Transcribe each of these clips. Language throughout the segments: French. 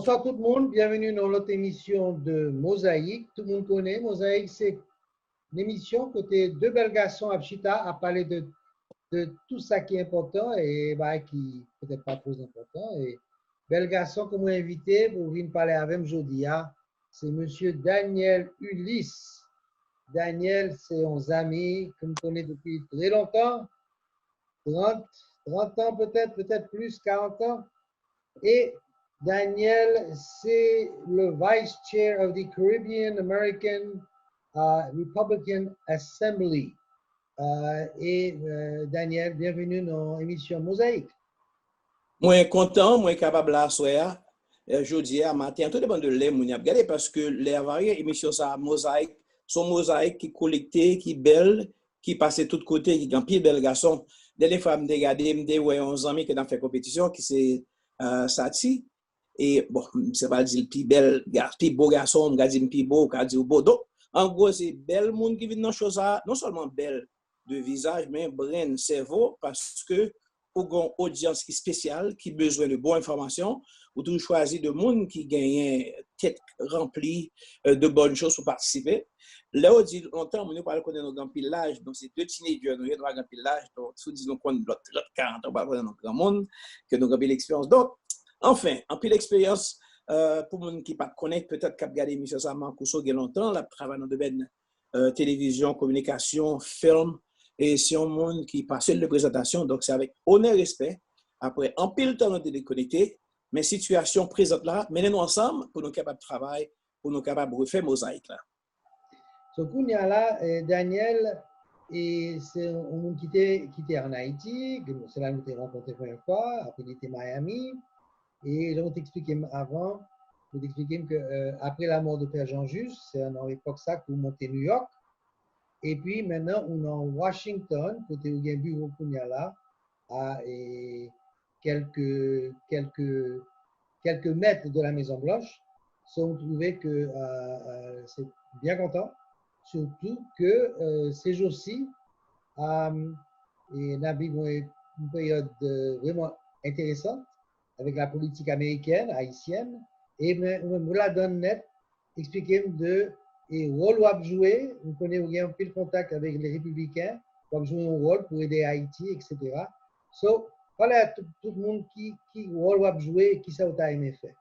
Bonsoir tout le monde, bienvenue dans notre émission de Mosaïque. Tout le monde connaît Mosaïque, c'est une émission côté deux belles garçons à Chita à parler de tout ça qui est important et qui peut-être pas trop important. Et bel garçon que moi invité pour venir parler avec moi aujourd'hui, c'est Monsieur Daniel Ulysse. Daniel, c'est un ami que je connais depuis très longtemps, 30 ans peut-être plus, 40 ans. Et Daniel, c'est le Vice Chair of the Caribbean American Republican Assembly. Daniel, bienvenue dans l'émission Mosaïque. Moi content, moi capable là soir, jeudi à matin, tout dépend de l'air mon y a regardé parce que les variées émissions ça Mosaïque, sont Mosaïque qui collecté, qui belle, qui passe tout côté, qui grand pile belle garçon. Dès les femmes regarder, me ouais 11 amis qui dans fait compétition qui c'est Sati et bon, c'est pas dire plus belle, plus beau garçon, me dire plus beau, ka dire beau. Donc en gros c'est belle monde qui vient dans chose ça, non seulement belle de visage mais brain cerveau parce que pour une audience qui spéciale, qui a besoin de bonnes informations, ou toujours choisir de monde qui gagne tête remplie de bonnes choses pour participer. Là, on dit longtemps, on parle de nos grands pillages, donc c'est deux teenagers, nous avons un grand pillage, donc si nous qu'on l'autre 40 ans, on parle de nos grand monde, que nous avons l'expérience. Donc, enfin, en pile l'expérience, pour les gens qui ne connaissent pas, peut-être qu'ils regardé l'émission Saman Kousou il y a longtemps, là, travaille dans le domaine télévision, communication, film. Et c'est un monde qui passe de présentation, donc c'est avec honneur et respect. Après, en pile temps, on est déconnecté, mais situation présente là, menez-nous ensemble pour nous capables de travailler, pour nous capables de refaire mosaïque là. So, là, Daniel, c'est un monde qui était en Haïti, c'est là où nous avons rencontré la première fois, après il était à Miami, et je vais t'expliquer avant, je vais t'expliquer qu'après la mort de Père Jean-Just, c'est à l'époque ça que vous montez New York. Et puis maintenant, on est en Washington, côté où il y a un bureau qu'on y a là, à quelques mètres de la Maison Blanche. On trouvait que c'est bien content, surtout que ces jours-ci, et Nabi une période vraiment intéressante avec la politique américaine, haïtienne, et me la donne net, expliquer de et rôle où a joué, vous connaissez un peu le contact avec les républicains, où joué un rôle pour aider Haïti, etc. So, voilà tout le monde qui rôle a joué et qui ça a aimé faire.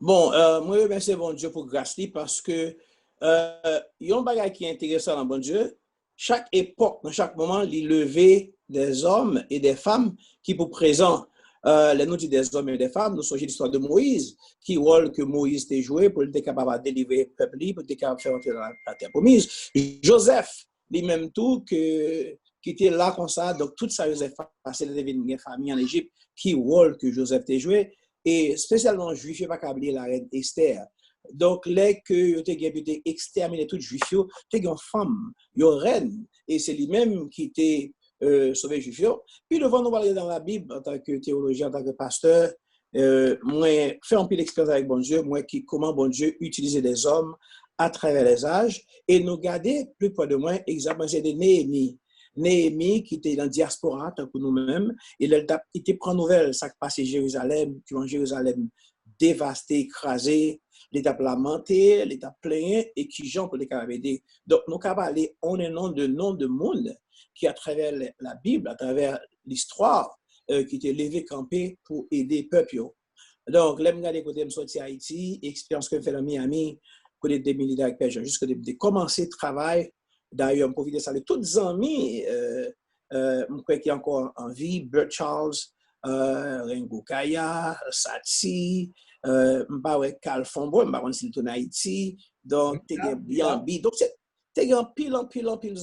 Bon, moi je remercie bon Dieu pour grâce parce que il y a un bagage qui est intéressant dans bon Dieu. Chaque époque, dans chaque moment, il levait des hommes et des femmes qui pour présent les nous dit des hommes et des femmes, nous sommes l'histoire de Moïse, qui rôle que Moïse t'a joué pour être capable de délivrer le peuple, pour être capable de faire entrer dans la terre promise. Joseph, lui-même tout, qui était là comme ça, donc tout ça, Joseph a passé de devenir une famille en Égypte, qui rôle que Joseph t'a joué, et spécialement juif, il n'y a pas qu'à oublier la reine Esther. Donc, là que tu as exterminé tout juif, tu as une femme, une reine, et c'est lui-même qui était sauver juif. Puis devant nous parler dans la Bible en tant que théologien, en tant que pasteur, moi faire un peu l'expérience avec bon Dieu, moi qui comment bon Dieu utilise des hommes à travers les âges et nous garder plus près de moi exactement c'est de Néhémie. Néhémie qui était dans la diaspora tant que nous-mêmes, il était prend nouvelle ça qui passait Jérusalem, qui en Jérusalem dévasté, écrasé, l'état lamenté, l'état plaint et qui gens pour les capables aider. Donc nous capables aller on est nom de monde qui, à travers la Bible, à travers l'histoire, qui était levé campé pour aider le peuple. Donc, là, je regarde côté de sortir à Haïti, expérience que je fais dans Miami, côté des militaires avec Père Jean, jusqu'à de commencer le travail. D'ailleurs, je profite de saluer tous les amis, je crois qu'il y a encore en vie, Bert Charles, Rengo Kaya, Satsi, Carl Fombo, je ne sais pas si en Haïti, donc, Yambi. Donc, t'es un pile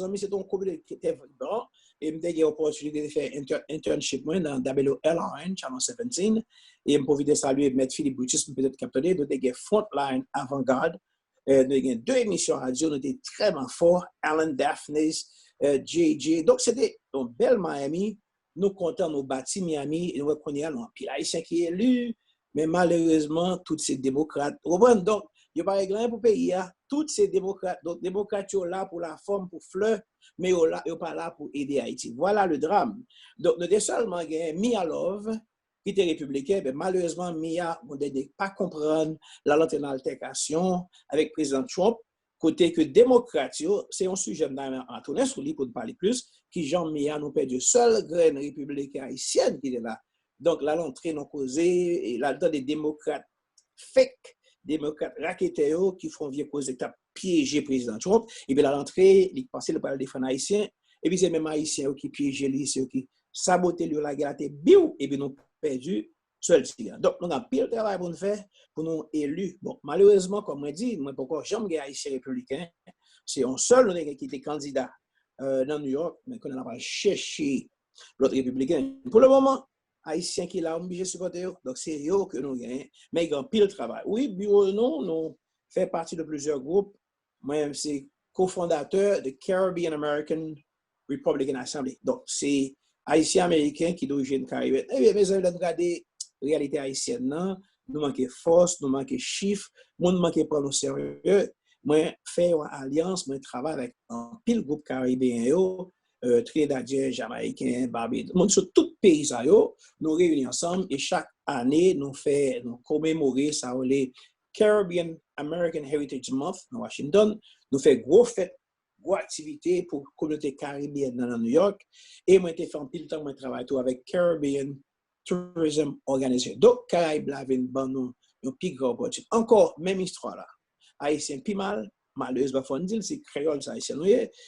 amis, c'est ton communauté qui était bon. Et j'ai eu l'opportunité de faire internship dans WLRN, Channel 17. Et je profite de saluer M. Philippe Boutis, peut-être capté, nous avons Frontline Avant-Garde. Nous avons deux émissions radio, nous étions très forts, Alan Daphne, JJ. Donc, c'était une belle Miami. Nous comptons nous bâtir Miami et nous reconnaissons un pile haïtien qui est élu. Mais malheureusement, tous ces démocrates. Donc, il n'y a pas de règlement pour le pays. Tous ces démocrates, donc démocrates sont là pour la forme, pour fleur, mais ils ne sont pas là pour aider Haïti. Voilà le drame. Donc, nous avons seulement gagné Mia Love, qui étaient républicains, ben, malheureusement, Mia ne pas comprendre la lente en altercation avec le président Trump, côté que démocrate, c'est un sujet à tourner sur lui pour parler plus, qui Jean Mia nous perdu seul graine républicaine haïtienne qui est là. Donc, là, l'entrée non causée, et là-dedans, des démocrates fake, démocrates raquetteurs qui font vieux cause d'état piéger le président Trump, et bien, là, l'entrée, il passait le parler des fans haïtiens, et puis c'est même haïtiens qui piégent lui, ceux qui sabotent la guerre, et puis nous perdu seul. Donc, nous avons pile de travail pour nous faire, pour nous élus. Bon, malheureusement, comme on dit, moi, pourquoi jamais haïtien républicain, c'est un seul qui était candidat dans New York, mais qu'on n'a pas cherché l'autre républicain. Pour le moment, haïtien qui l'a obligé de supporter, donc c'est eux que nous gagnons, mais ils ont pile de travail. Oui, bureau, nous fait partie de plusieurs groupes. Moi, c'est cofondateur de Caribbean American Republican Assembly. Donc, c'est haïtien américain qui est d'origine caribéenne. Eh bien, mes amis, nous regardons la réalité haïtienne, non? Nous manquons force, nous manquons chiffres, nous manquons prendre au sérieux. Moi, faire une alliance, moi, travaille avec un pile groupe caribéen, Trinidadien, Jamaïcain, Barbados, sur tout pays, nous réunissons ensemble et chaque année, nous commémorer ça, les Caribbean American Heritage Month dans Washington. Nous faisons gros fête, gros activité pour la communauté caribéenne dans New York. Et moi, j'ai fait un pile de temps, moi, travaille avec Caribbean Tourism Organization. Donc, Caraïbes, la vin, nous, un plus grand budget. Encore, même histoire là. Haïtien, plus mal, malheureusement, faut dire, c'est créole, ça, haïtien.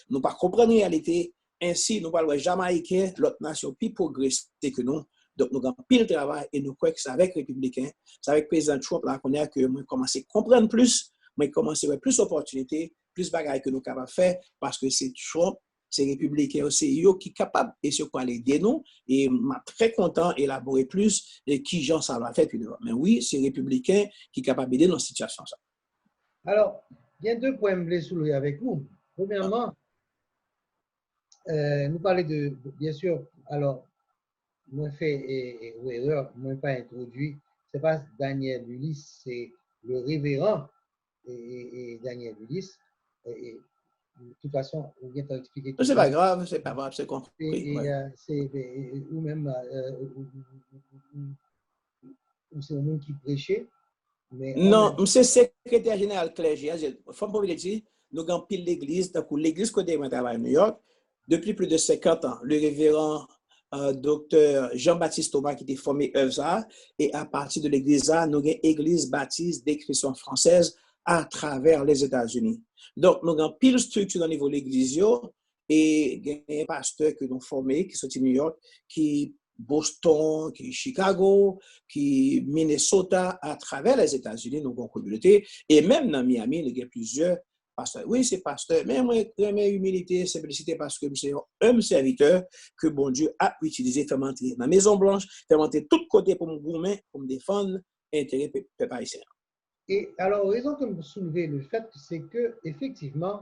Nous pas comprendre la réalité. Ainsi, nous parlons jamaïcain, l'autre nation plus progressée que nous. Donc, nous avons pile de travail et nous croyons que c'est avec les républicains, c'est avec le président Trump là qu'on a que nous commençons à comprendre plus, nous commençons à avoir plus d'opportunités, plus de bagages que nous sommes capables de faire parce que c'est Trump, c'est républicain aussi, eux qui sont capables et sur quoi aider nous. Et je suis très content d'élaborer plus et qui j'en ça va faire. Mais oui, c'est républicain qui est capable d'aider dans cette situation. Ça. Alors, il y a deux points que je voulais soulever avec vous. Premièrement, nous parler de, bien sûr, alors, moi fait ou erreur, moi pas introduit, c'est pas Daniel Ulysse, c'est le révérend et Daniel Ulysse. Et, de toute façon, on vient d'expliquer tout. C'est pas grave, c'est pas grave, c'est compris. Ou même, c'est un monde qui prêchait. Mais non, c'est secrétaire général clergé. Il faut me dire, nous avons pile l'église, l'église côté de travail à New York, depuis plus de 50 ans. Le révérend docteur Jean-Baptiste Thomas qui était formé œuvre et à partir de l'église, nous avons église baptiste d'expression française à travers les États-Unis. Donc, nous avons pile structure au niveau de l'église et il y a un pasteur que nous formé qui sont à New York qui Boston, qui Chicago, qui Minnesota, à travers les États-Unis, nous avons communauté. Et même dans Miami, il y a plusieurs pasteurs. Oui, c'est pasteur, mais moi, ma humilité, simplicité, parce que c'est un serviteur que bon Dieu a utilisé, fait monter dans la Maison Blanche, fait monter tout côté pour me goumer, pour me défendre, intérêt peuple haïtien. Et alors, raison que vous soulevez le fait, c'est que, effectivement,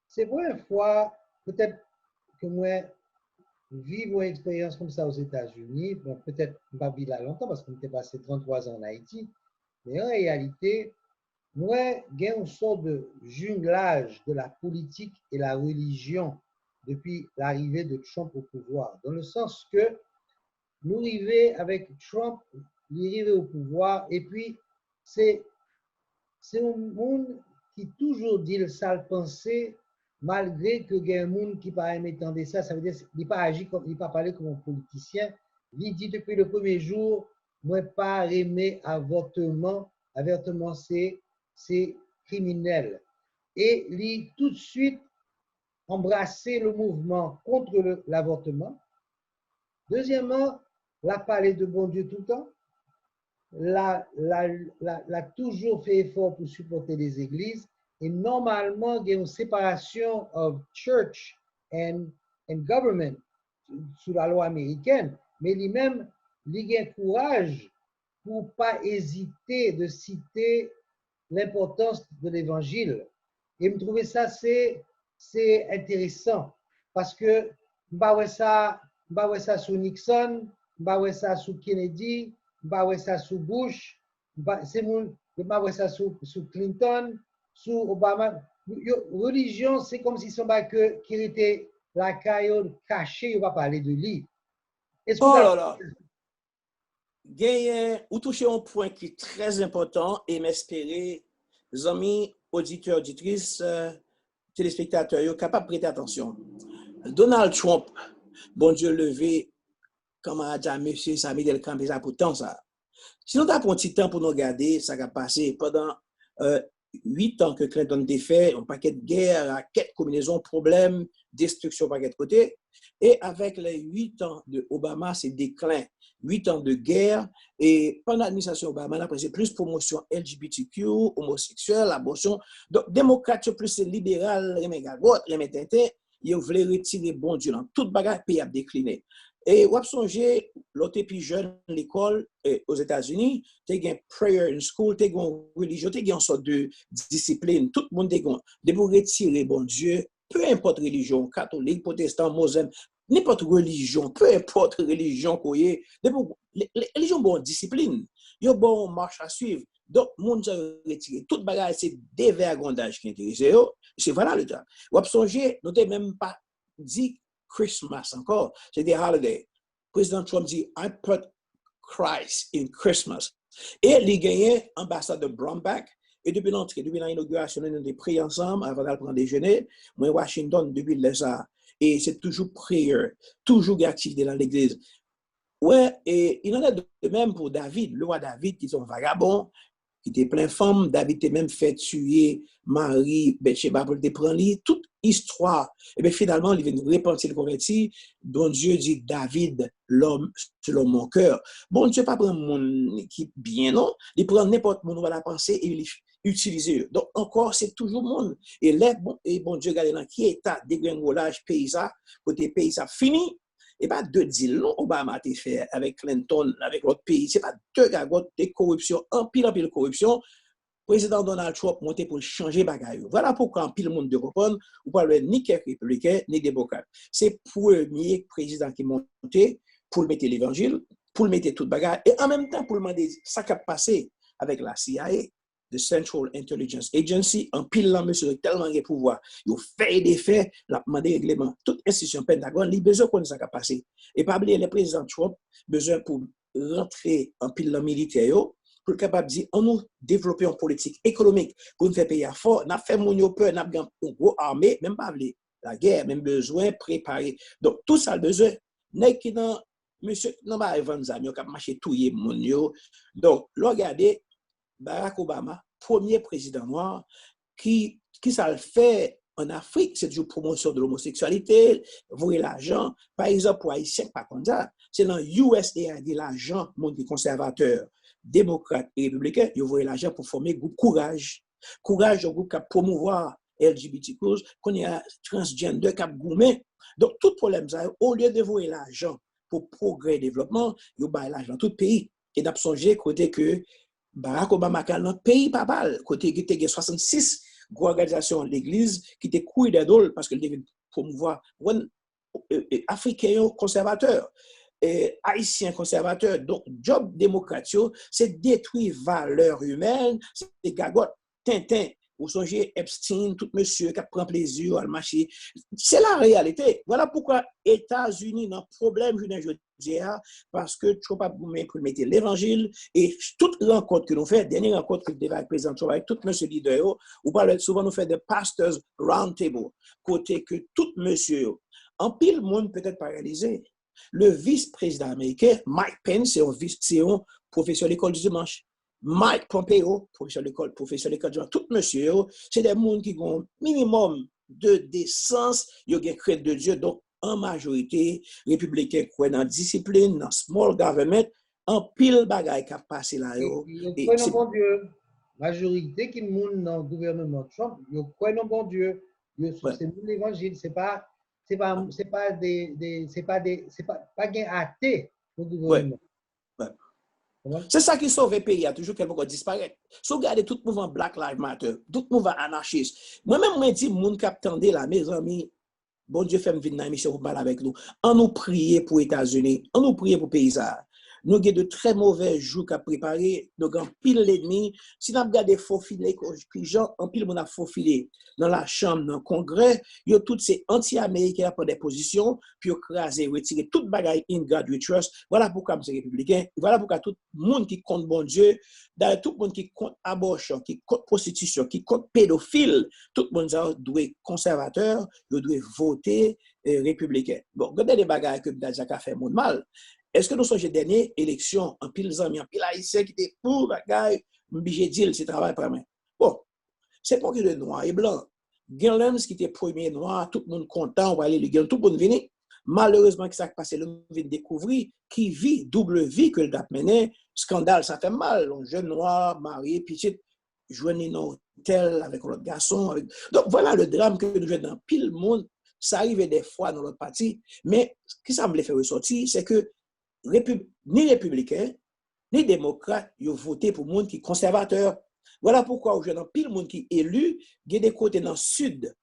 c'est pour une fois, peut-être que moi, vivre une expérience comme ça aux États-Unis, bon, peut-être pas vivre là longtemps parce qu'on était passé 33 ans en Haïti, mais en réalité, moi, j'ai une sorte de junglage de la politique et la religion depuis l'arrivée de Trump au pouvoir, dans le sens que nous arrivons avec Trump, il est arrivé au pouvoir, et puis c'est un monde qui toujours dit le sale pensée, malgré que il y a un monde qui pas aimé entendre ça, ça veut dire qu'il pas agi comme, il pas parlé comme un politicien. Il dit depuis le premier jour, moi pas aimé avortement, avortement c'est criminel. Et il tout de suite embrassé le mouvement contre l'avortement. Deuxièmement, il a parlé de bon Dieu tout le temps. L'a toujours fait effort pour supporter les églises. Et normalement, il y a une séparation of church and government sous la loi américaine. Mais lui-même, il a un courage pour ne pas hésiter de citer l'importance de l'évangile. Et je trouvais ça, c'est intéressant. Parce que je ne pas ça sous Nixon, je ne pas ça sous Kennedy, je ne ça sous Bush, je ne pas ça sous Clinton, sous Obama. Religion, c'est comme si qui était la caillou cachée, on va parler de lui. Oh là là! ou toucher un point qui est très important et m'espérer, les amis, auditeurs, auditrices, téléspectateurs, capables de prêter attention. Donald Trump, bon Dieu levé, comme a dit monsieur Sami Delcamp, déjà pour tant ça. Si nous avons un petit temps pour nous regarder, ça va passer pendant 8 ans que Clinton a fait, un paquet de guerres, un paquet de combinaisons, problèmes, destruction par paquet de côtés. Et avec les 8 ans de Obama, c'est déclin. 8 ans de guerre. Et pendant l'administration Obama, on a pris plus promotion LGBTQ, homosexuel, abortion. Donc, démocrate, plus libéral, les tintin, ils voulaient retirer bon Dieu dans toute bagarre, pays a décliné. Et vous songez, l'autre plus jeune, l'école aux États-Unis, tu as prayer in school, tu as une religion, tu as une sorte de discipline. Tout le monde a de pour retirer bon Dieu, peu importe religion, catholique, protestant, musulman, n'importe religion, peu importe religion qu'on ait, les religions bonne discipline, il y a bonne marche à suivre. Donc, le monde a retiré. Toute bagarre, c'est des vergondages qui intéressent. C'est voilà le temps. Vous songez, nous n'avons même pas dit Christmas encore, c'est des holidays. Président Trump dit, I put Christ in Christmas. Et il gagné ambassadeur Brownback. Et depuis l'entrée, depuis l'inauguration, nous avons prié ensemble avant d'aller prendre déjeuner. Moi, Washington, depuis les ans. Et c'est toujours prière, toujours activité dans l'église. Ouais, et il en a de même pour David, le roi David, qui est un vagabond, qui était plein de femmes. David était même fait tuer Marie, Bathsheba pour le prendre toute histoire. Et bien finalement, il vient de repentir le converti, dont Dieu dit David, l'homme selon mon cœur. Bon Dieu pas prendre mon équipe bien, non? Il prend n'importe mon va la penser et il utilise. Donc encore, c'est toujours monde. Et là, bon Dieu, regardez dans qui état dégringolage paysan, côté paysan fini. Et pas deux deals, non, Obama a fait avec Clinton, avec l'autre pays. C'est pas deux gars de corruption, en pile corruption. Président Donald Trump monté pour changer bagaille. Voilà pourquoi en pile le monde de comprendre, ou pas ni quelques républicains, ni démocrates. C'est premier président qui monté pour mettre l'évangile, pour mettre toute bagaille, et en même temps pour demander ça qui a passé avec la CIA, the Central Intelligence Agency, en pile là, monsieur, tellement de pouvoir. Il fait des faits, la demandé règlement. Toute institution Pentagone, il a besoin de ça qui a passé. Et pas oublier le président Trump, besoin pour rentrer en pile là militaire, pour capable de dire, on nous développer une politique économique pour nous faire payer fort, n'a fait mon peur, n'a pas une grosse armée, même pas la guerre, même besoin préparer. Donc, tout ça, le besoin, n'est que dans, monsieur, non, pas Evan Zamio, qui a marché tout y mon yo. Donc, regardez, Barack Obama, premier président noir, qui ça le fait en Afrique, c'est toujours promotion de l'homosexualité, voyez l'argent. Par exemple, pour Haïtiens, pas comme ça, c'est dans USAID, l'argent, monde conservateur, démocrate et républicain, ils voient l'argent pour former groupe Courage. Courage, un groupe qui a promouvoir LGBTQ, qu'on y a transgender, qui a gourmet. Donc, tout problème, ça, au lieu de voir l'argent pour progrès et développement, ils ont l'argent dans tout pays. Et d'absonger côté que Barack Obama, dans notre pays, pas mal, côté qui était 66 organisations de l'Église qui étaient couilles d'adol parce qu'elle devait promouvoir africains conservateurs. Haïtiens conservateurs, donc job démocratique, c'est détruire valeurs humaines, c'est gagote, Tintin, vous songez Epstein, tout monsieur qui prend plaisir à le marcher. C'est la réalité. Voilà pourquoi États-Unis ont un problème, je dis, parce que tu ne peux pas pour mettre l'évangile et toute rencontre que nous faisons, dernière rencontre que nous devons présenter avec tout monsieur leader, ou parle souvent nous fait des pastors round table, côté que tout monsieur, en pile monde peut-être pas réalisé. Le vice-président américain, Mike Pence, c'est un professeur de l'école du dimanche. Mike Pompeo, professeur de l'école du dimanche. Tout monsieur, c'est des gens qui ont un minimum de décence, ils ont crainte de Dieu. Donc, en majorité, républicains croient dans la discipline, dans small government, en pile bagaille qui a passé là. Ils croient dans bon Dieu. Majorité qui monde dans le gouvernement Trump, ils croient dans bon Dieu. C'est l'évangile, c'est pas gain athée au gouvernement. Ouais. C'est ça qui sauve le pays, il y a toujours quelqu'un qui disparaît. Si vous regardez tout le mouvement Black Lives Matter, tout le mouvement anarchiste, moi-même, je dis, les gens qui attendent là, mes amis, bon Dieu fait me venir dans l'émission pour parler avec nous. On nous prie pour les États-Unis, on nous prie pour les pays. nous avons de très mauvais jours qu'à préparer, nous avons pile l'ennemi. Si nous regardons faux filets, gens en pile, on a faux filets dans la chambre, dans le congrès, il y a tous ces anti-américains pour des positions, puis écraser, retirer toute bagaille in God we trust. Voilà pourquoi nous sommes républicains. Voilà pourquoi tout le monde qui compte bon Dieu, tout le monde qui compte abortion, qui compte prostitution, qui compte pédophile, tout le monde doit être conservateur, doit voter républicain. Bon, regardez les bagailles que Bidadjaka a fait mon mal. Est-ce que nous sommes les dernières élections, en pile amis, en pile haïtien qui étaient pour bagaille, j'ai dit, c'est travail pour moi. Bon, c'est pour que le noir et blanc. Gilens qui était premier noir, tout le monde content, on va aller le Gilens, tout le monde venir. Malheureusement, que ça a passé, le vient découvrir qui vit double vie que le dap mené. Scandale, ça fait mal. Un jeune noir, marié, petit, joignent dans hôtel avec l'autre garçon. Donc voilà le drame que nous jouons dans pile monde. Ça arrive des fois dans notre parti. Mais ce qui semble faire ressortir, c'est que ni républicains, ni démocrates, ils ont voté pour le monde qui est conservateur. Voilà pourquoi aujourd'hui, dans pile monde qui est élu, il y a des côtés dans le sud,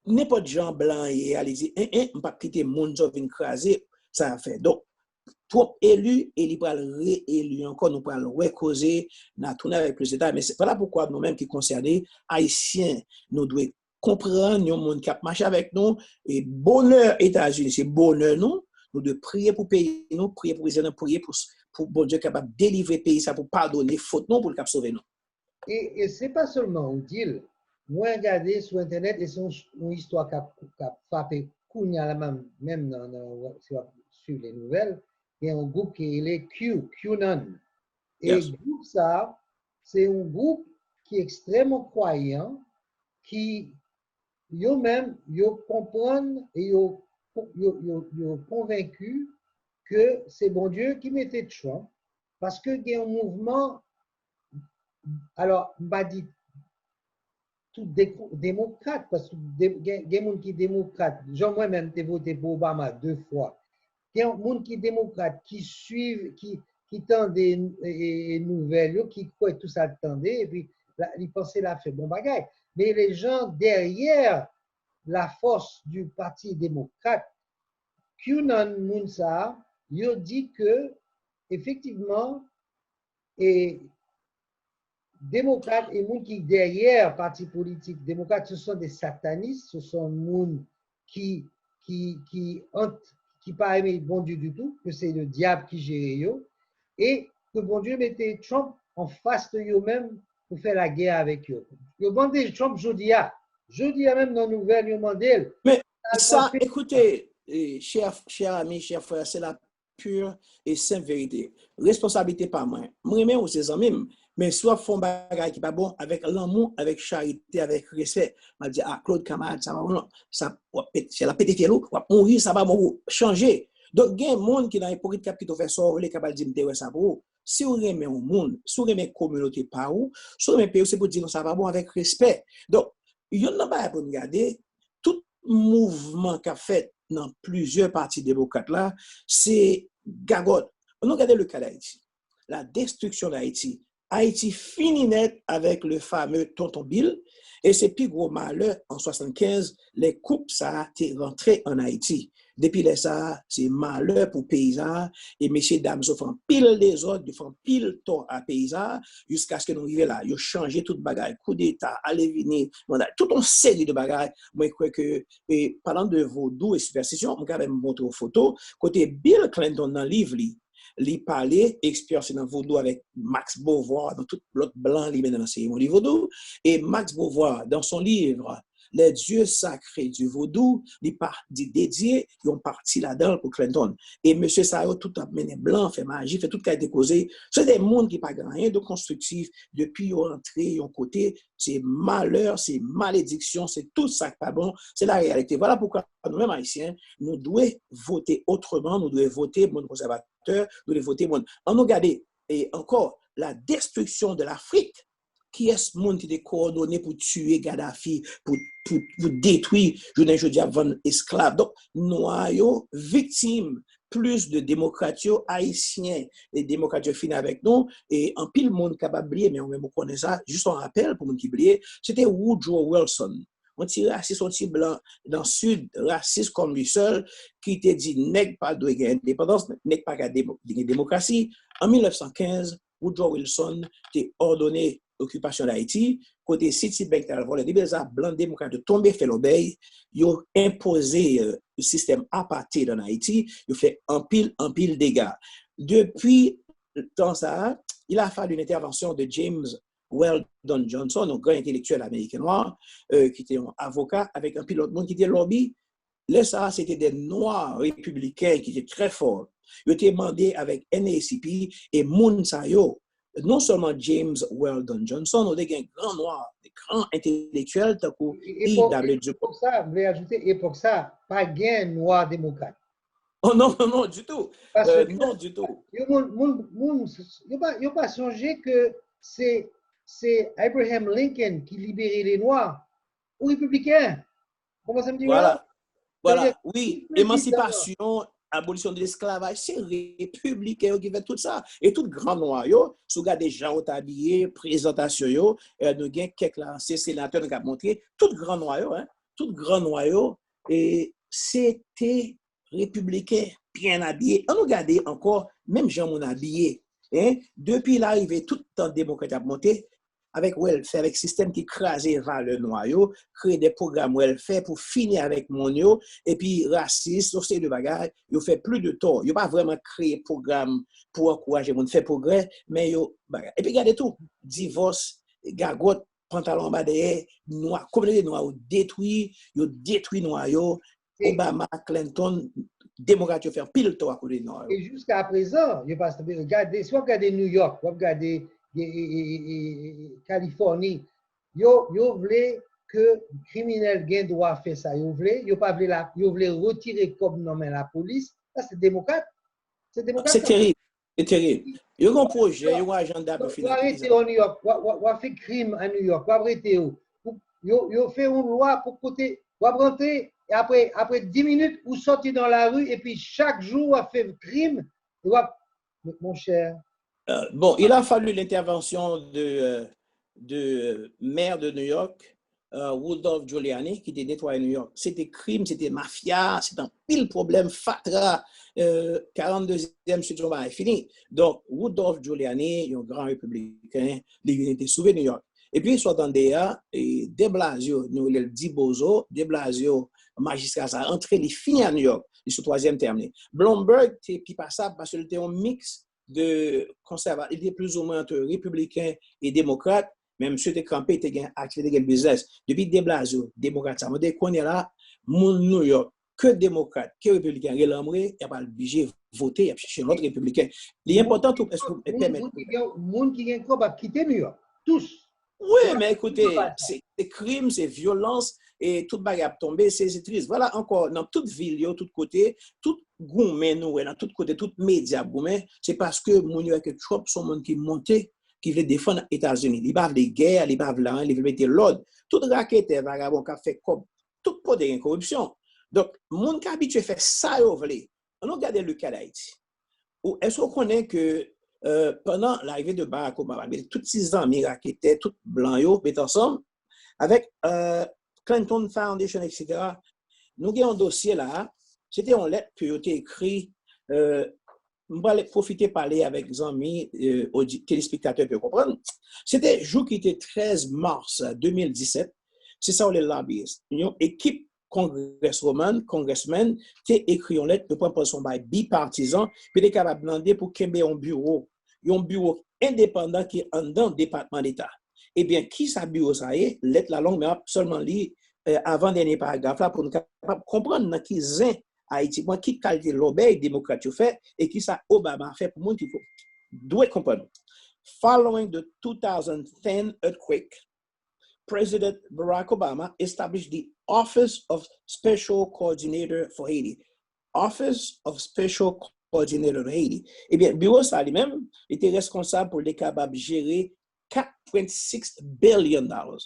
n'importe gens blancs et allez dire, on ne peut pas quitter le monde qui vient craser, ça a fait. Donc, trop élu, et il va le réélu encore, nous allons le recauser, nous allons tourner avec plus d'État. Mais voilà pourquoi nous-mêmes qui concernés, Haïtiens, nous devons comprendre, nous, monde qui a marché avec nous, et bonheur États-Unis, c'est bonheur nous, nous devons prier pour pays, nous, prier pour les président, prier pour bon Dieu capable de délivrer le pays, ça pour pardonner faute nous, pour le cap sauver nous. Et ce n'est pas seulement utile. Moi, regarder sur Internet, et c'est une histoire qui a frappé même sur les nouvelles. Il y a un groupe qui est QAnon. Et Yes. le groupe, ça, c'est un groupe qui est extrêmement croyant, qui, eux-mêmes, ils comprennent et ils convaincus que c'est bon Dieu qui mettait Trump, parce qu'il y a un mouvement. Alors, on va dire tout démocrate, parce qu'il y a des gens qui sont démocrates. Genre, moi-même, j'ai voté pour Obama 2 fois. Il y a des gens qui sont démocrates, qui suivent, qui tendent des nouvelles, qui croient tout ça, et puis ils pensent la fait bon bagaille. Mais les gens derrière la force du Parti démocrate, QAnon Mounsa, ils ont dit que, effectivement, et démocrates et gens qui derrière parti politique démocrate, ce sont des satanistes, ce sont des gens qui pas aimé bon Dieu du tout, que c'est le diable qui gère eux, et que bon Dieu mettait Trump en face de eux-mêmes pour faire la guerre avec eux. Ils ont demandé Trump jeudi même dans la nouvelle, ils ont demandé. Mais ça, écoutez, cher ami, cher frère, c'est la pure et simple vérité. Responsabilité pas moi. Moi-même ou ses amis, mais soit font bagage qui pas bon avec l'amour, avec charité, avec respect. On dit ah Claude Camarade, ça va bon, ça c'est la pété fielou, va mourir, ça va changer. Donc il y a un monde qui dans hypocrite cap qui te fait sortir les capable dire me ça pour. Si vous aimez un monde, si vous aimez communauté par où, si vous aimez pays, c'est pour dire ça va bon avec respect. Donc il y en a pas pour regarder tout mouvement qu'a fait dans plusieurs partis démocrates là, c'est gagote. On regarde le cas d'Haïti. La destruction d'Haïti. Haïti finit net avec le fameux Tonton Bill et c'est plus gros malheur en 75, les coupes ça a été rentré en Haïti. Depuis ça, c'est malheur pour paysans et messieurs dames ils font pile des ordres, ils font pile tort à paysans jusqu'à ce que nous arrivions là. Ils ont changé toute bagaille, coup d'état, aller venir, tout une série de bagailles. Moi je crois que parlant de vaudou et superstition, on peut même montrer aux photos côté Bill Clinton dans le livre li parlait, expérience dans vaudou avec Max Beauvoir, dans tout l'autre blanc, li mène dans la cérémonie vaudou, et Max Beauvoir, dans son livre, Les dieux sacrés du vaudou, il dédié, ils ont parti là-dedans pour Clinton. Et M. Sao, tout a mené blanc, fait magie, fait tout ce qui a été causé. C'est des mondes qui n'ont pas rien de constructif. Depuis qu'ils ont entré, ils ont côté, c'est malheur, c'est malédiction, c'est tout ça qui n'est pas bon. C'est la réalité. Voilà pourquoi nous-mêmes, Haïtiens, nous devons voter autrement, nous devons voter mon conservateur, nous devons voter mon. On nous regarde, et encore, la destruction de l'Afrique. Qui est ce monde qui est coordonné pour tuer Gaddafi, pour détruire, je dis avant esclaves. Donc, nous sommes victimes plus de démocrates haïtiens, les démocrates finissent avec nous, et en pile monde capable de mais on même connaît ça, juste un rappel pour nous qui oublier, c'était Woodrow Wilson. on petit raciste, on petit blanc dans le sud, raciste comme lui seul, qui te dit nèg pas de indépendance, nèg pas de démocratie. En 1915, Woodrow Wilson t'a ordonné l'occupation d'Haïti, côté Citibank a volé des blancs démocrates de tomber fait l'obéi, ils ont imposé le système apartheid en Haïti, ils ont fait un pile dégâts. Depuis temps ça, il a fallu une intervention de James Weldon Johnson, un grand intellectuel américain noir, qui était un avocat avec un pilote monde qui était lobby. Là, ça, c'était des noirs républicains qui étaient très forts. Ils étaient demandés avec NAACP et Mounsayo. Non seulement James Weldon Johnson, mais des grands noirs, des grands intellectuels, tant que E.W. Pour ça, je voulais ajouter, et pour ça, pas gain noir démocrate. Oh non, non, non, du tout. Non, du tout. Il n'y a pas songé que c'est Abraham Lincoln qui libérait les Noirs ou républicains. Comment ça me dit? Voilà, voilà, oui, émancipation, abolition de l'esclavage, c'est républicain qui fait tout ça. Et tout grand noir, si vous regardez des gens habillés, présentation, nous avons quelques sénateurs qui ont montré, tout grand noir, hein, tout grand noir, et c'était républicain, bien habillé. On regarde encore, même gens mon habillé, hein, depuis l'arrivée, tout le temps démocrate a monté, avec welfare, avec système qui crasait vers le noyau, créer des programmes welfare pour finir avec mon yo, et puis raciste, c'est de bagages, il fait plus de tort. Il pas vraiment créé programme pour encourager mon faire progrès, mais yo bagage. Et puis regardez tout, divorce, gagote, pantalon bas derrière, noir, communauté noire détruit, yo détruit noyau, Obama, Clinton, démocrate faire pile tort à côté de noyau. Et jusqu'à présent, je passe regarder, soit regarder New York, soit regarder Californie, yo voulait que criminel gain droit faire ça, yo voulait retirer comme nom la police, ça c'est démocrate. C'est terrible, c'est terrible. Il y a un projet, il y a un agenda pour finir. Arrêter au New York, on fait crime à New York, on arrêter yo fait une loi pour côté, on rentrer et après 10 minutes ou sortir dans la rue et puis chaque jour on fait crime, mon cher. Bon, il a fallu l'intervention de maire de New York, Rudolph Giuliani, qui était nettoyé New York. C'était crime, c'était mafia, c'était un pile problème, fatra, 42e situation est fini. Donc, Rudolph Giuliani, un grand républicain, il était sauvé New York. Et puis, soit dans De Blasio, nous le dit Bozo, De Blasio, magistrat, ça a entré, il finit à New York, il est sous troisième terme. Bloomberg, puis pas ça, parce qu'il était un mix de conservateurs, il était plus ou moins entre républicains et démocrates, même ceux de campé étaient actifs dans business. Depuis De Blasio, démocrate, ça veut dire qu'on est là, mon New York, que démocrate, que républicain, il n'y a pas obligé de voter, il y a cherché l'autre républicain. L'important, est-ce que vous permettez. Il y a des gens qui ont quitté New York, tous. Oui, mais écoutez, c'est crime, c'est violence, et toute bagarre tombée, c'est triste. Voilà encore, dans toute ville, tout côté, tout gourmet, dans tout côté, tout média gourmet, c'est parce que mon New York Trump sont monde qui montait, qui veut défendre les États-Unis. Ils parlent des guerres, ils parlent là, ils veulent mettre l'ordre. Tout raquette, vagabond, qui fait comme tout pot de corruption. Donc, mon qui habitué à faire ça, on regarde le cas d'Haïti. Est-ce qu'on connaît que pendant l'arrivée de Barack Obama, tous ces amis qui étaient tous blancs, étaient ensemble, avec Clinton Foundation, etc., nous avons un dossier là, c'était une lettre qui a été écrite, je vais profiter de parler avec les amis, téléspectateurs pour comprendre. C'était le jour qui était 13 mars 2017, c'est ça les lobbyistes. Une équipe congressman, qui a écrit une lettre de proposition bipartisan, puis est capable de demander pour qu'il y ait un bureau indépendant qui est dans le département d'État. Eh bien, qui ça bureau ça est? Lettre la longue, mais seulement lire avant-dernier paragraphe là pour nous comprendre dans qui zin Haïti, qui qualité l'obéi démocrate fait et qui ça Obama fait pour moi qu'il faut doit comprendre. Following the 2010 earthquake, President Barack Obama established the Office of Special Coordinator for Haiti. Office of Special Coordinator for Haiti. Eh bien, le bureau ça lui-même était responsable pour les capables de gérer 4,6 billion dollars.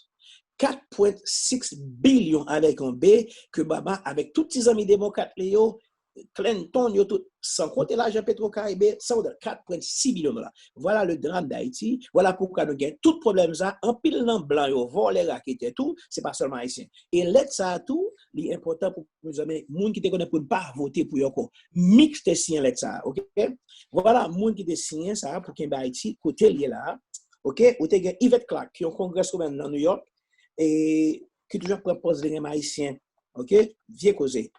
4,6 billions avec un B que Obama, avec tous ses amis démocrates, Clinton, yo tout, sans compter l'argent Petro-Caribé, ça de 4,6 millions de dollars. Voilà le drame d'Haïti. Voilà pourquoi nous avons tout problème ça. En pile dans blanc, yo volé raquette et tout, c'est pas seulement haïtien. Et l'aide ça tout, c'est important pour nous amis, monde qui te connaît pour ne pas voter pour yo encore. Mixte signé l'aide ça, OK? Voilà monde qui te signé ça pour qu'il Haïti côté lié là. OK? Ou te gen Yvette Clarke qui est un congresswoman dans New York et qui toujours propose les haïtiens. OK? Vieux causé.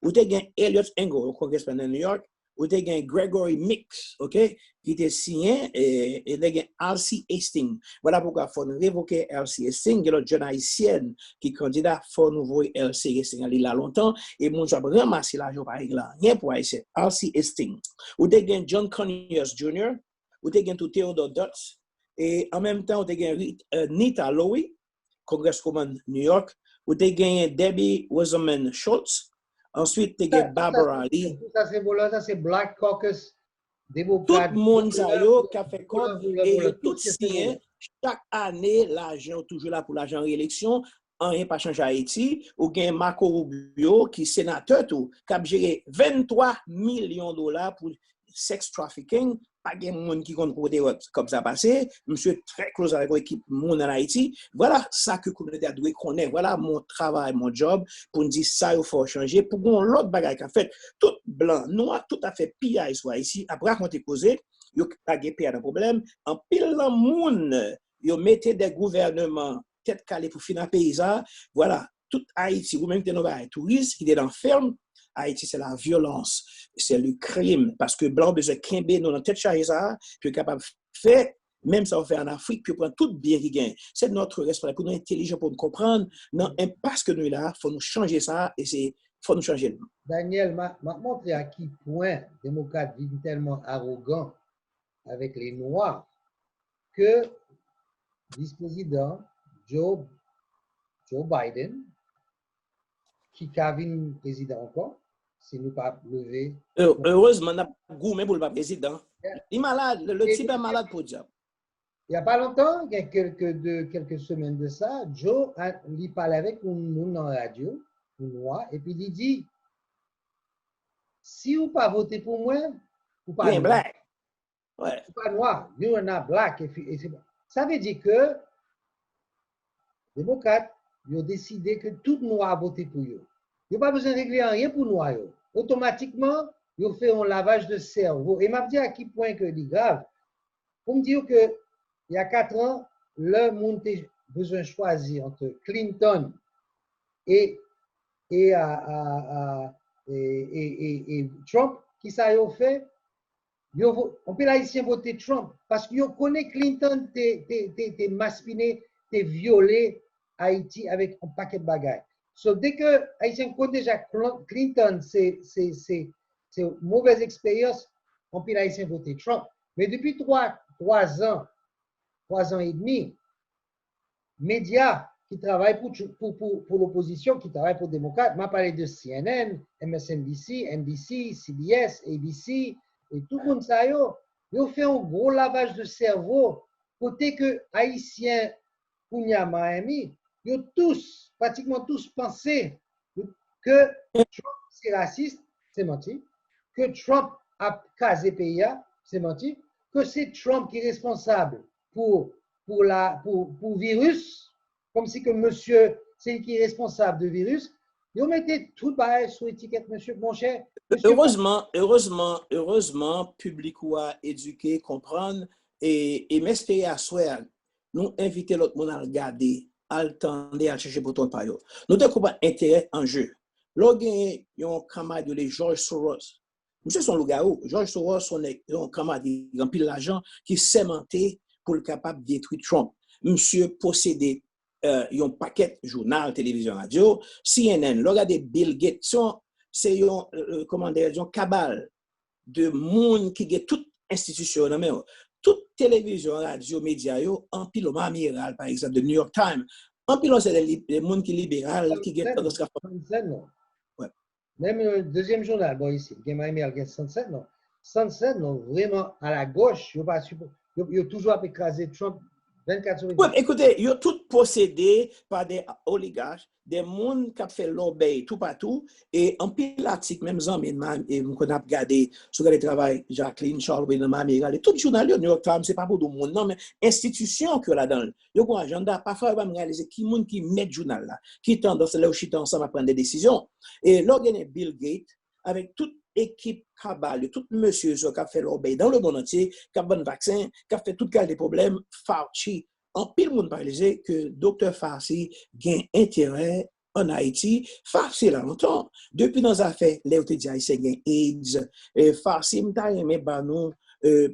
Ou te gen Elliot Engel, au congressman de New York, ou te gen Gregory Mix, OK, qui était signé, et te gen Elsie Hastings. Voilà pourquoi il faut révoquer Elsie Hastings, il y a l'autre jeune haïtienne qui est candidat, il faut nous voir Elsie Hastings, il a longtemps, et mon job ramasser l'argent par exemple, rien pour haïtien, Elsie Hastings. Ou te gen John Conyers Jr., ou te gen tout Theodore Dutz, et en même temps, ou te gen Nita Lowey, congresswoman New York, ou te gen Debbie Wasserman Schultz. Ensuite, tu as Barbara Lee. Tout ça, c'est Black Caucus, Tout démocrate. le monde qui a fait compte et tout signé, chaque année, l'argent toujours là pour l'argent réélection. Rien pas changé à Haïti. Ou bien Marco Rubio, qui est sénateur, tout, qui a géré 23 millions de dollars pour sex trafficking. Pas de monde qui compte côté comme ça passé. Monsieur très close avec l'équipe monde en Haïti. Voilà ça que la communauté doit connaître. Voilà mon travail, mon job pour nous dire ça, il faut changer. Pour qu'on l'autre bagaille qu'a fait, tout blanc, noir, tout à fait pillage soit ici. Après, raconter causé, il n'y a pas de problème. En pile de monde, il mettez des gouvernements tête calée pour finir paysan. Voilà, tout Haïti, ou même des touristes qui sont dans la ferme. Haïti, c'est la violence, c'est le crime, parce que blanc besoin de dans la tête chargée ça, puis capable de faire, même ça on fait en Afrique, puis prendre tout bien qui gagne. C'est notre responsabilité pour nous intelligents, pour nous comprendre, non, parce que nous là, il faut nous changer ça, et c'est faut nous changer. Daniel m'a montré à quel point les démocrates vivent tellement arrogants avec les Noirs que le vice-président Joe Biden, qui est président encore, si nous pas lever. Heureusement, on a gourmet pour le président. Il est malade, le type est malade pour dire. Il n'y a pas longtemps, il y a quelques semaines de ça, Joe il parlait avec nous dans la radio, noir, et puis il dit, si vous pas voté pour moi, vous pas noir. Black. Ouais. Vous pas noir, you are not black. Ça veut dire que les démocrates ils ont décidé que tout noir a voté pour eux. Ils n'ont pas besoin de régler rien pour noir. Automatiquement, ils ont fait un lavage de cerveau. Et m'a dit à quel point que c'est grave. Pour me dire que il y a 4 ans, le monde a besoin de choisir entre Clinton et Trump. Qui ça a fait? On peut l'haïtien voter Trump parce qu'on connaît Clinton, t'es maspiné, t'es violé Haïti avec un paquet de bagages. So, dès que Haïtien connaît déjà Clinton, c'est une mauvaise expérience, on peut l'haïtien voter Trump. Mais depuis 3 ans, 3 ans et demi, médias qui travaillent pour l'opposition, qui travaillent pour les démocrates, m'a parlé de CNN, MSNBC, NBC, CBS, ABC, et tout le monde ça, ils ont fait un gros lavage de cerveau, côté que Haïtiens, Kounia, Miami, ils ont tous, pratiquement tous pensé que Trump c'est raciste, c'est menti, que Trump a casé PIA, c'est menti, que c'est Trump qui est responsable pour virus, comme si que monsieur, c'est qui est responsable de virus. Ils ont mis tout pareil sur l'étiquette, monsieur, mon cher. Heureusement, public ou a éduqué, comprendre et m'espérer à soi, nous inviter l'autre monde à regarder, à attendre, à chercher pour ton payo. Nous avons intérêt en jeu. Lorsqu'il y a un camarade de George Soros, monsieur son loup-garou, George Soros, son un camarade qui remplit l'argent, qui s'est menté pour le capable de détruire Trump. Monsieur possédait un paquet journal, télévision, radio, CNN, regardez Bill Gates, c'est un cabal de monde qui a toute institution, toute télévision, radio, média, en pilon amiral, par exemple, de New York Times, en pilon, c'est des monde qui libéral, qui a dans ce cas. Ouais. Même le deuxième journal, bon, ici, Sunset, non. Sunset, non, vraiment, à la gauche, il a toujours écrasé Trump 24 sur Ouais, 24. écoutez, ils ont tout possédé par des oligarches, des gens qui ont fait l'obéi tout partout, et en pile l'article, même en et qu'on a regardé sur le travail, Jacqueline, Charles, regardé tout le journal, le New York Times, c'est pas pour tout le monde, non, mais institution que là-dedans. Il y a un agenda, parfois, on va réaliser qui monde qui met le journal là, qui tendance là où chita ensemble à prendre des décisions. Et l'organe Bill Gates, avec toute équipe cabale, tout monsieur qui a fait l'obéi dans le monde entier, qui a bon vaccin, qui a fait tout cas des problèmes, Fauci. En pile monde parle que Dr. Farsi gagne intérêt en Haïti. Farsi là longtemps. Depuis dans affaires, les autres haïtiens gagnent AIDS. Farsi m'ta aimé ba nous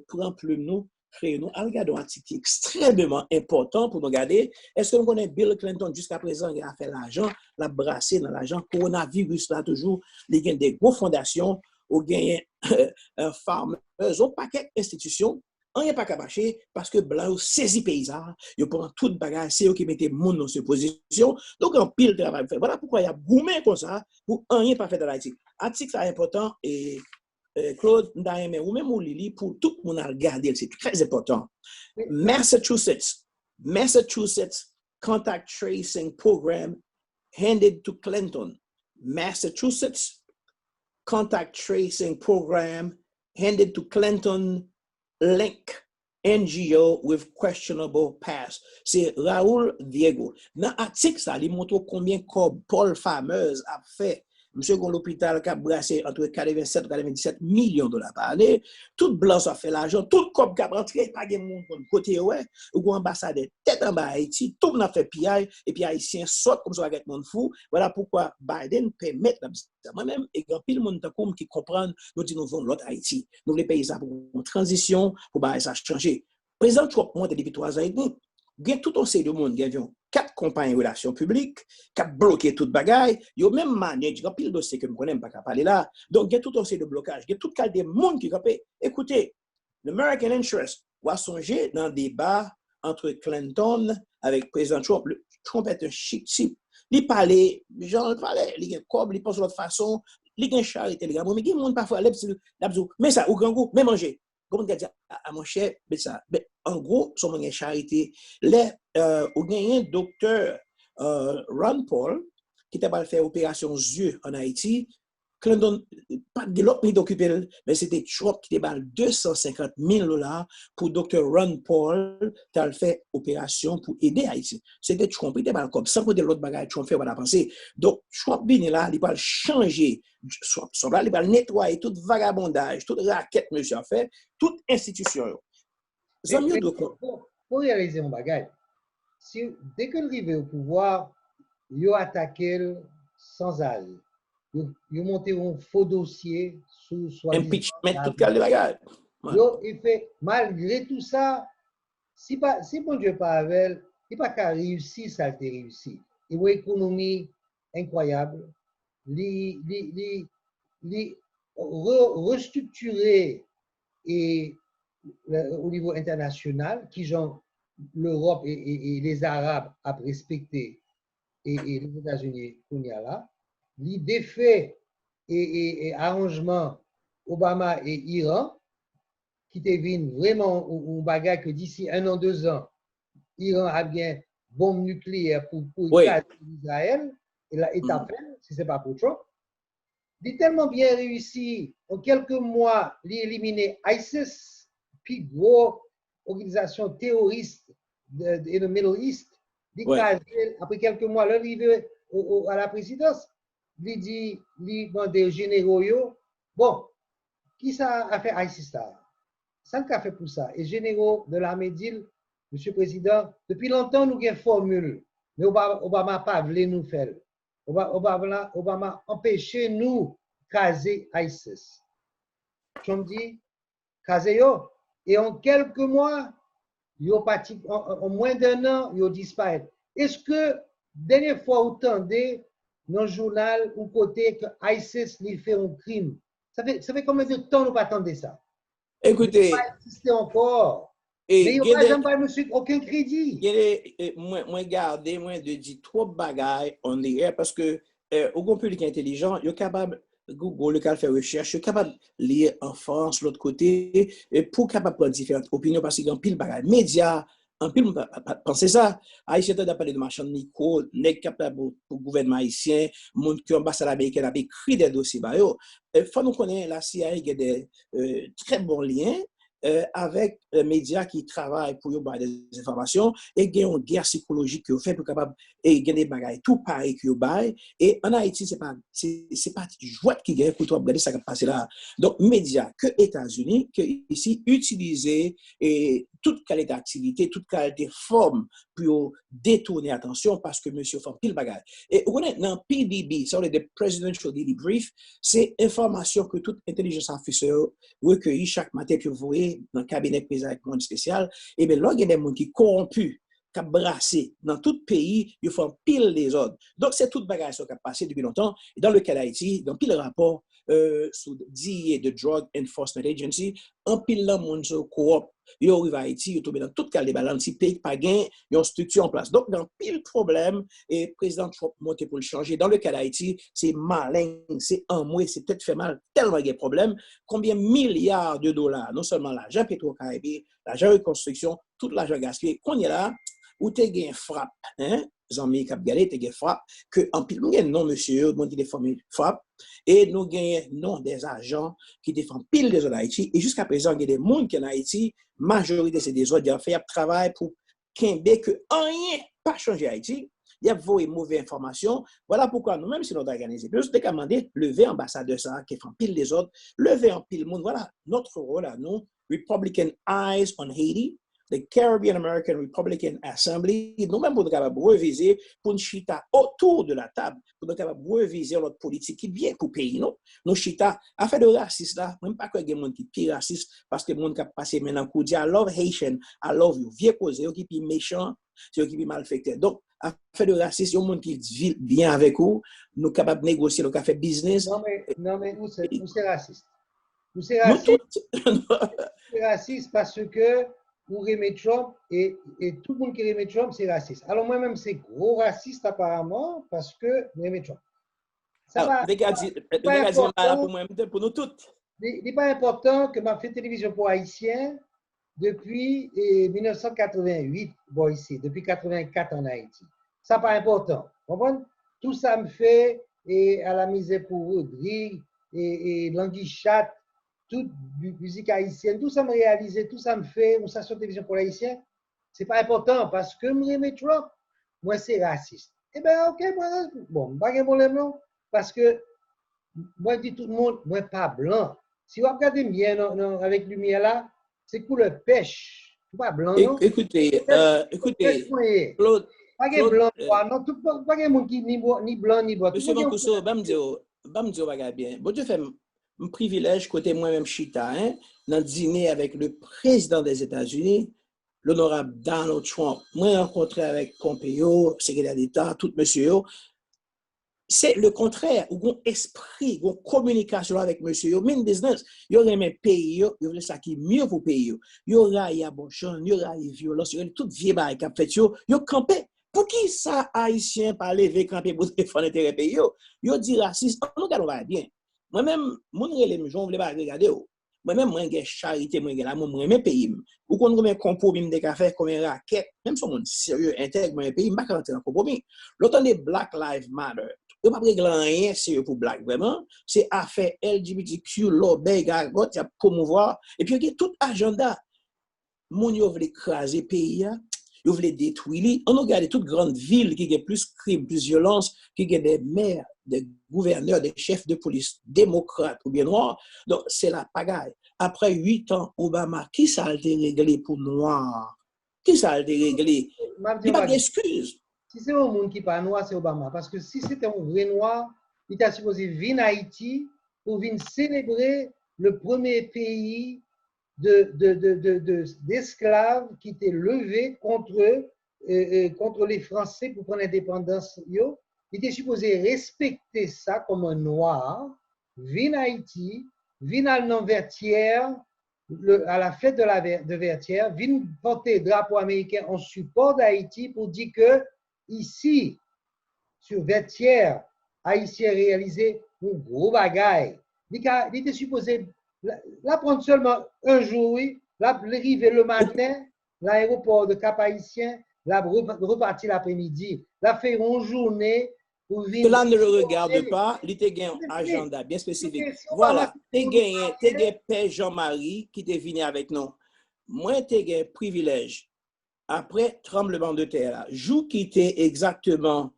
prend plus nous créer nous regarder un article extrêmement important pour nous regarder est-ce que nous connaissons Bill Clinton jusqu'à présent il a fait l'argent, l'a brassé dans l'argent coronavirus là toujours, il gagne des grosses fondations ou gagne farmers, un paquet d'institutions. On n'est pas capaché parce que blanc saisi paysan, ils prennent tout bagage, c'est eux qui mettent monde dans cette position. Donc un pile travail fait. Voilà pourquoi il y a gourmet comme ça pour rien pas fait dans l'Haïti. Article c'est important et Claude Ndaïme ou même Lili pour tout le monde à regarder, c'est très important. Massachusetts contact tracing program handed to Clinton. Massachusetts contact tracing program handed to Clinton. Link NGO with questionable past. C'est Raoul Diego. Dans l'article, ça, il montre combien Paul Farmers a fait. Monsieur Gon l'hôpital qui a brassé entre 87 et 97 millions de dollars par année. Tout blanc a fait l'argent. Tout cop qui a rentré, pas de monde de côté, ouais. Ou ambassadeur, tête en bas Haïti, tout le monde a fait PI, et puis Haïtien saute comme ça avec mon fou. Voilà pourquoi Biden permet moi-même, et quand pile monde qui comprend, nous disons, nous voulons l'autre Haïti. Nous voulons payer ça pour une transition, pour ça changer. Président Trump monte depuis 3 ans et demi. Il y a tout un série de monde qui ont 4 compagnies de relations publiques, qui ont bloqué toute bagaille. Il y a même managé, il y a pile de dossiers que je ne connais pas qu'à parler là. Donc, il y a tout un série de blocages. Il y a tout cas des monde qui ont fait. Écoutez, l'American Interest va songer dans le débat entre Clinton avec le président Trump. Trump est un chic type. Il parlait, genre, il a cob, il pense de l'autre façon, il a charité, mais il y a des gens parfois, mais ça, au grand goût, mais manger. Comme on dit à mon cher, mais ça, en gros, son mon charité, les, au gagnant docteur Ron Paul, qui t'a pas fait opération yeux en Haïti, Clinton, pas de l'autre pays d'occuper, mais c'était Trump qui t'a 250 000 dollars pour docteur Ron Paul, qui a fait opération pour aider Haïti. C'était Trump, il t'a comme sans côté l'autre bagage, Trump fait, on va penser. Donc, Trump, bien là, il va changer. Il va nettoyer tout vagabondage, toute raquette, monsieur a fait, toute institution. Pour réaliser un bagage, dès qu'il arrive au pouvoir, il attaque sans arrêt. Il monte un faux dossier sous impeachment, tout cas de bagage. Il fait, malgré tout ça, si bon Dieu pas avec, il n'a pas réussi, ça a été réussi. Il a une économie incroyable. Il restructuré et au niveau international, qui genre l'Europe et les Arabes a respecté et les États-Unis qu'on y a là, l'idée fait et arrangement Obama et Iran, qui devine vraiment un bagage que d'ici 1 an, 2 ans, Iran a bien bombe nucléaire pour écraser Israël, et là, état fait, si ce n'est pas pour Trump. Il est tellement bien réussi, en quelques mois, d'éliminer ISIS, puis grosse organisation terroriste de le Middle East, après quelques mois, l'arrivée à la présidence, il dit, il demande aux généraux, bon, qui ça a fait ISIS là? Ça n'a fait pour ça. Et généraux de l'armée disent, Monsieur le Président, depuis longtemps, nous avons une formule, mais Obama n'a pas voulu nous faire. Obama empêché nous caser ISIS. Trump dit, casez-yo. Et en quelques mois, en moins d'1 an, ils ont disparu. Est-ce que, dernière fois, vous tendez dans le journal, ou côté que ISIS lui fait un crime? Ça fait combien de temps nous pas attendre ça? Écoutez. Il n'a pas existé encore. Mais il n'y a pas aucun crédit. Moi, garder, moi, de dire trop de bagailles en air parce que, au grand public intelligent, il est capable, Google, le faire recherche, il est capable de lire en France, l'autre côté, pour capable prendre différentes opinions parce qu'il y a un pile de bagailles. Médias, En plus, pensez ça. Haïtien a parlé de marchand de micro, n'est capable pour le gouvernement haïtien, monde qui ambassade américaine a écrit des dossiers. Il faut nous connaître la CIA qui a des très bons liens avec les médias qui travaillent pour avoir des informations et qui ont une guerre psychologique qui fait pour capable et gagner des bagages tout pareil que bail. Et en Haïti, c'est pas jouet qui gagne pour toi regarder ça qui passe là. Donc, médias que États-Unis, que ici, utiliser et toute qualité d'activité, toute qualité de forme pour détourner l'attention parce que monsieur fait pile bagage. Et vous connaissez, dans PDB, ça veut dire Presidential Daily Brief, c'est information que toute intelligence officer recueillit chaque matin que vous voyez dans le cabinet président avec monde spécial. Et bien là, il y a des gens qui corrompus, qui brassé dans tout pays, ils font pile des ordres. Donc, c'est toute bagage qui a passé depuis longtemps. Et dans le cas d'Haïti, dans pile rapport sous DEA, de Drug Enforcement Agency, en pile là, monde se coop. Ils arrivent à Haïti, ils tombent dans toute cas de balance, ils payent pas gain, ils ont une structure en place. Donc, dans pile problème, et le président Trump monte pour le changer. Dans le cas d'Haïti, c'est malin, c'est un mois, c'est peut-être fait mal, tellement il y a des problèmes. Combien de milliards de dollars, non seulement l'argent Petro-Caraïbes, l'argent reconstruction, tout l'argent gaspillé, qu'on y est là, où tu as une frappe, hein, Zami Cap Galé, tu as une frappe, que en pile, nous avons non, monsieur, nous avons des frappe, et nous avons non des agents qui défendent pile des autres d'Haïti, et jusqu'à présent, il y a des gens qui en Haïti, majorité c'est des autres, ils ont fait un travail pour qu'un que rien pas changer Haïti, il y a vos mauvaises informations, voilà pourquoi nous, même si nous avons organisé, nous avons demandé, lever ambassadeur ça, qui font pile des autres, lever en pile monde, voilà notre rôle à nous, Republican Eyes on Haiti, the Caribbean American Republican Assembly, nous-mêmes pour nous capables de reviser, pour nous chita autour de la table, pour nous capables de reviser notre politique qui est bien pour le pays, non? Nous chita, affaire de racisme là, même pas qu'il y a des gens qui sont plus racistes, parce que les gens qui passent maintenant pour dire, I love Haitian, I love you, vieux cause, qui sont méchants, c'est qui sont malfaiteurs. Donc, affaire de racisme, il y a des gens qui vivent bien avec vous, nous sommes capables de négocier, nous sommes capables de faire business. Non, mais où c'est raciste? Où c'est Nous raciste? tous. C'est raciste parce que vous remet Trump et tout le monde qui remet Trump, c'est raciste. Alors moi-même, c'est gros raciste apparemment parce que vous remet Trump. Ça va. Pour nous toutes. Il n'est pas important que ma fait télévision pour Haïtiens depuis 1988, bon ici, depuis 84 en Haïti. Ça pas important. Vous comprenez? Tout ça me fait et à la misère pour Rodrigue et Languichat, toute musique haïtienne, tout ça me réalise, tout ça me fait, une station de télévision pour l'haïtien, c'est pas important parce que me remet Trump, moi c'est raciste. Eh bien, ok, moi, bon, pas de problème non, parce que moi je dis tout le monde, moi pas blanc. Si vous regardez bien avec lumière là, c'est couleur pêche, pas blanc non. Écoutez, Claude, pas de blanc, non, tout pas de monde qui ni blanc ni noir. Monsieur Mancuso, bamdio bagay bien. Bon Dieu fait un privilège côté moi-même chita, hein, dans le dîner avec le président des États-Unis, l'honorable Donald Trump. Moi rencontré avec Pompeo, secrétaire d'État, tout monsieur. C'est le contraire, ou un esprit, une communication avec monsieur, yo, mean business, yo remen pays, yo veut ça qui mieux pour pays, yo raille à bon champ, yo raille violence, yo tout vieux bail qu'a fait yo campé. Pour qui ça haïtien pas lever camper pour défendre intérêt pays yo dit raciste, on regarde va bien. Moi-même mon relève je voulais pas regarder. Moi-même moi j'ai charité, moi j'ai l'amour, moi même pays. Ou qu'on combien compromis de café comme un raquette, même si on sérieux intègre mon pays, pas rentrer dans compromis. L'autre des Black Lives Matter. Il n'y a pas de rien sérieux pour Black, vraiment. C'est affaire LGBTQ, l'obé, gagot, il y a promouvoir. Et puis, il y a tout agenda. Moun yo veut écraser le pays, yo veut détruire. On regarde toutes grandes villes qui ont plus de crimes, plus de violence, qui ont des maires, des gouverneurs, des chefs de police démocrates ou bien noirs. Donc, c'est la pagaille. Après 8 ans, Obama, qui ça a été réglé pour noirs? Qui ça a été réglé? Il n'y a pas d'excuse. Si c'est un monde qui n'est pas noir, c'est Obama. Parce que si c'était un vrai noir, il était supposé venir en Haïti pour venir célébrer le premier pays d'esclaves qui était levé contre les Français pour prendre l'indépendance. Il était supposé respecter ça comme un noir, venir en Haïti, venir à Vertières, à la fête de Vertières, venir porter le drapeau américain en support d'Haïti pour dire que ici, sur Vertières, Haïtien réalisé un gros bagaille. Il était supposé la prendre seulement un jour, oui, l'arriver le matin, l'aéroport de Cap-Haïtien, la reparti l'après-midi, la fait une journée pour venir. Cela ne le regarde pas, il te gagne un agenda bien spécifique. Voilà, te gagne Père Jean-Marie qui te venu avec nous. Moi, te gagne privilège. Après tremblement de terre, jour qui était exactement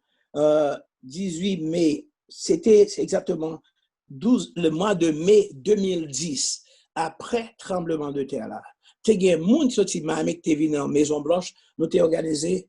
18 mai, c'était exactement le mois de mai 2010, après tremblement de terre là. Te gagne moun qui sorti Miami qui te venu en Maison Blanche, nous t'ai organisé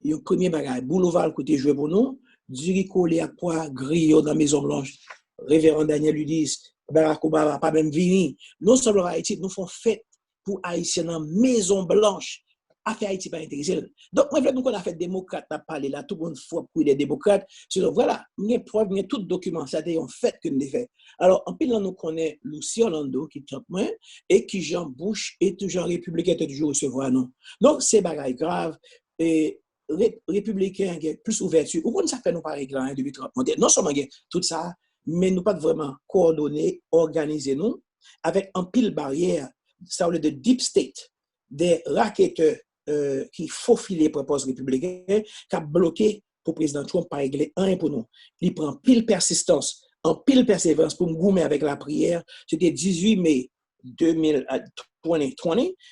un premier bagage, boulevard qui était joué pour nous. Dirico les quoi griot dans Maison Blanche, révérend Daniel lui dit Barack Obama pas même vini. Non seulement Haïti, nous faisons fête pour Haïtiens dans Maison Blanche. Affaire Haïti pas intéressé. Donc moi nous qu'on a fait démocrate à parler là tout le monde faut pour les démocrates. Sinon voilà, mes preuves, mes tout document ça c'est un fait que nous fait. Alors en pile nous connaît Lucie Orlando qui tente moins et qui Jean Bush et toujours républicain toujours recevoir non. Donc c'est bagaille grave et républicains qui plus ouverture. Ou qu'on ça fait nous par règlement depuis 30 ans. Non seulement tout ça, mais nous pas vraiment coordonner, organiser nous avec un pile barrière, ça veut dire de deep state, des racketteurs qui faufilent propos républicains, qui a bloqué pour le président Trump par régler un pour nous. Il prend pile persistance, en pile persévérance pour me goumer avec la prière. C'était 18 mai 2020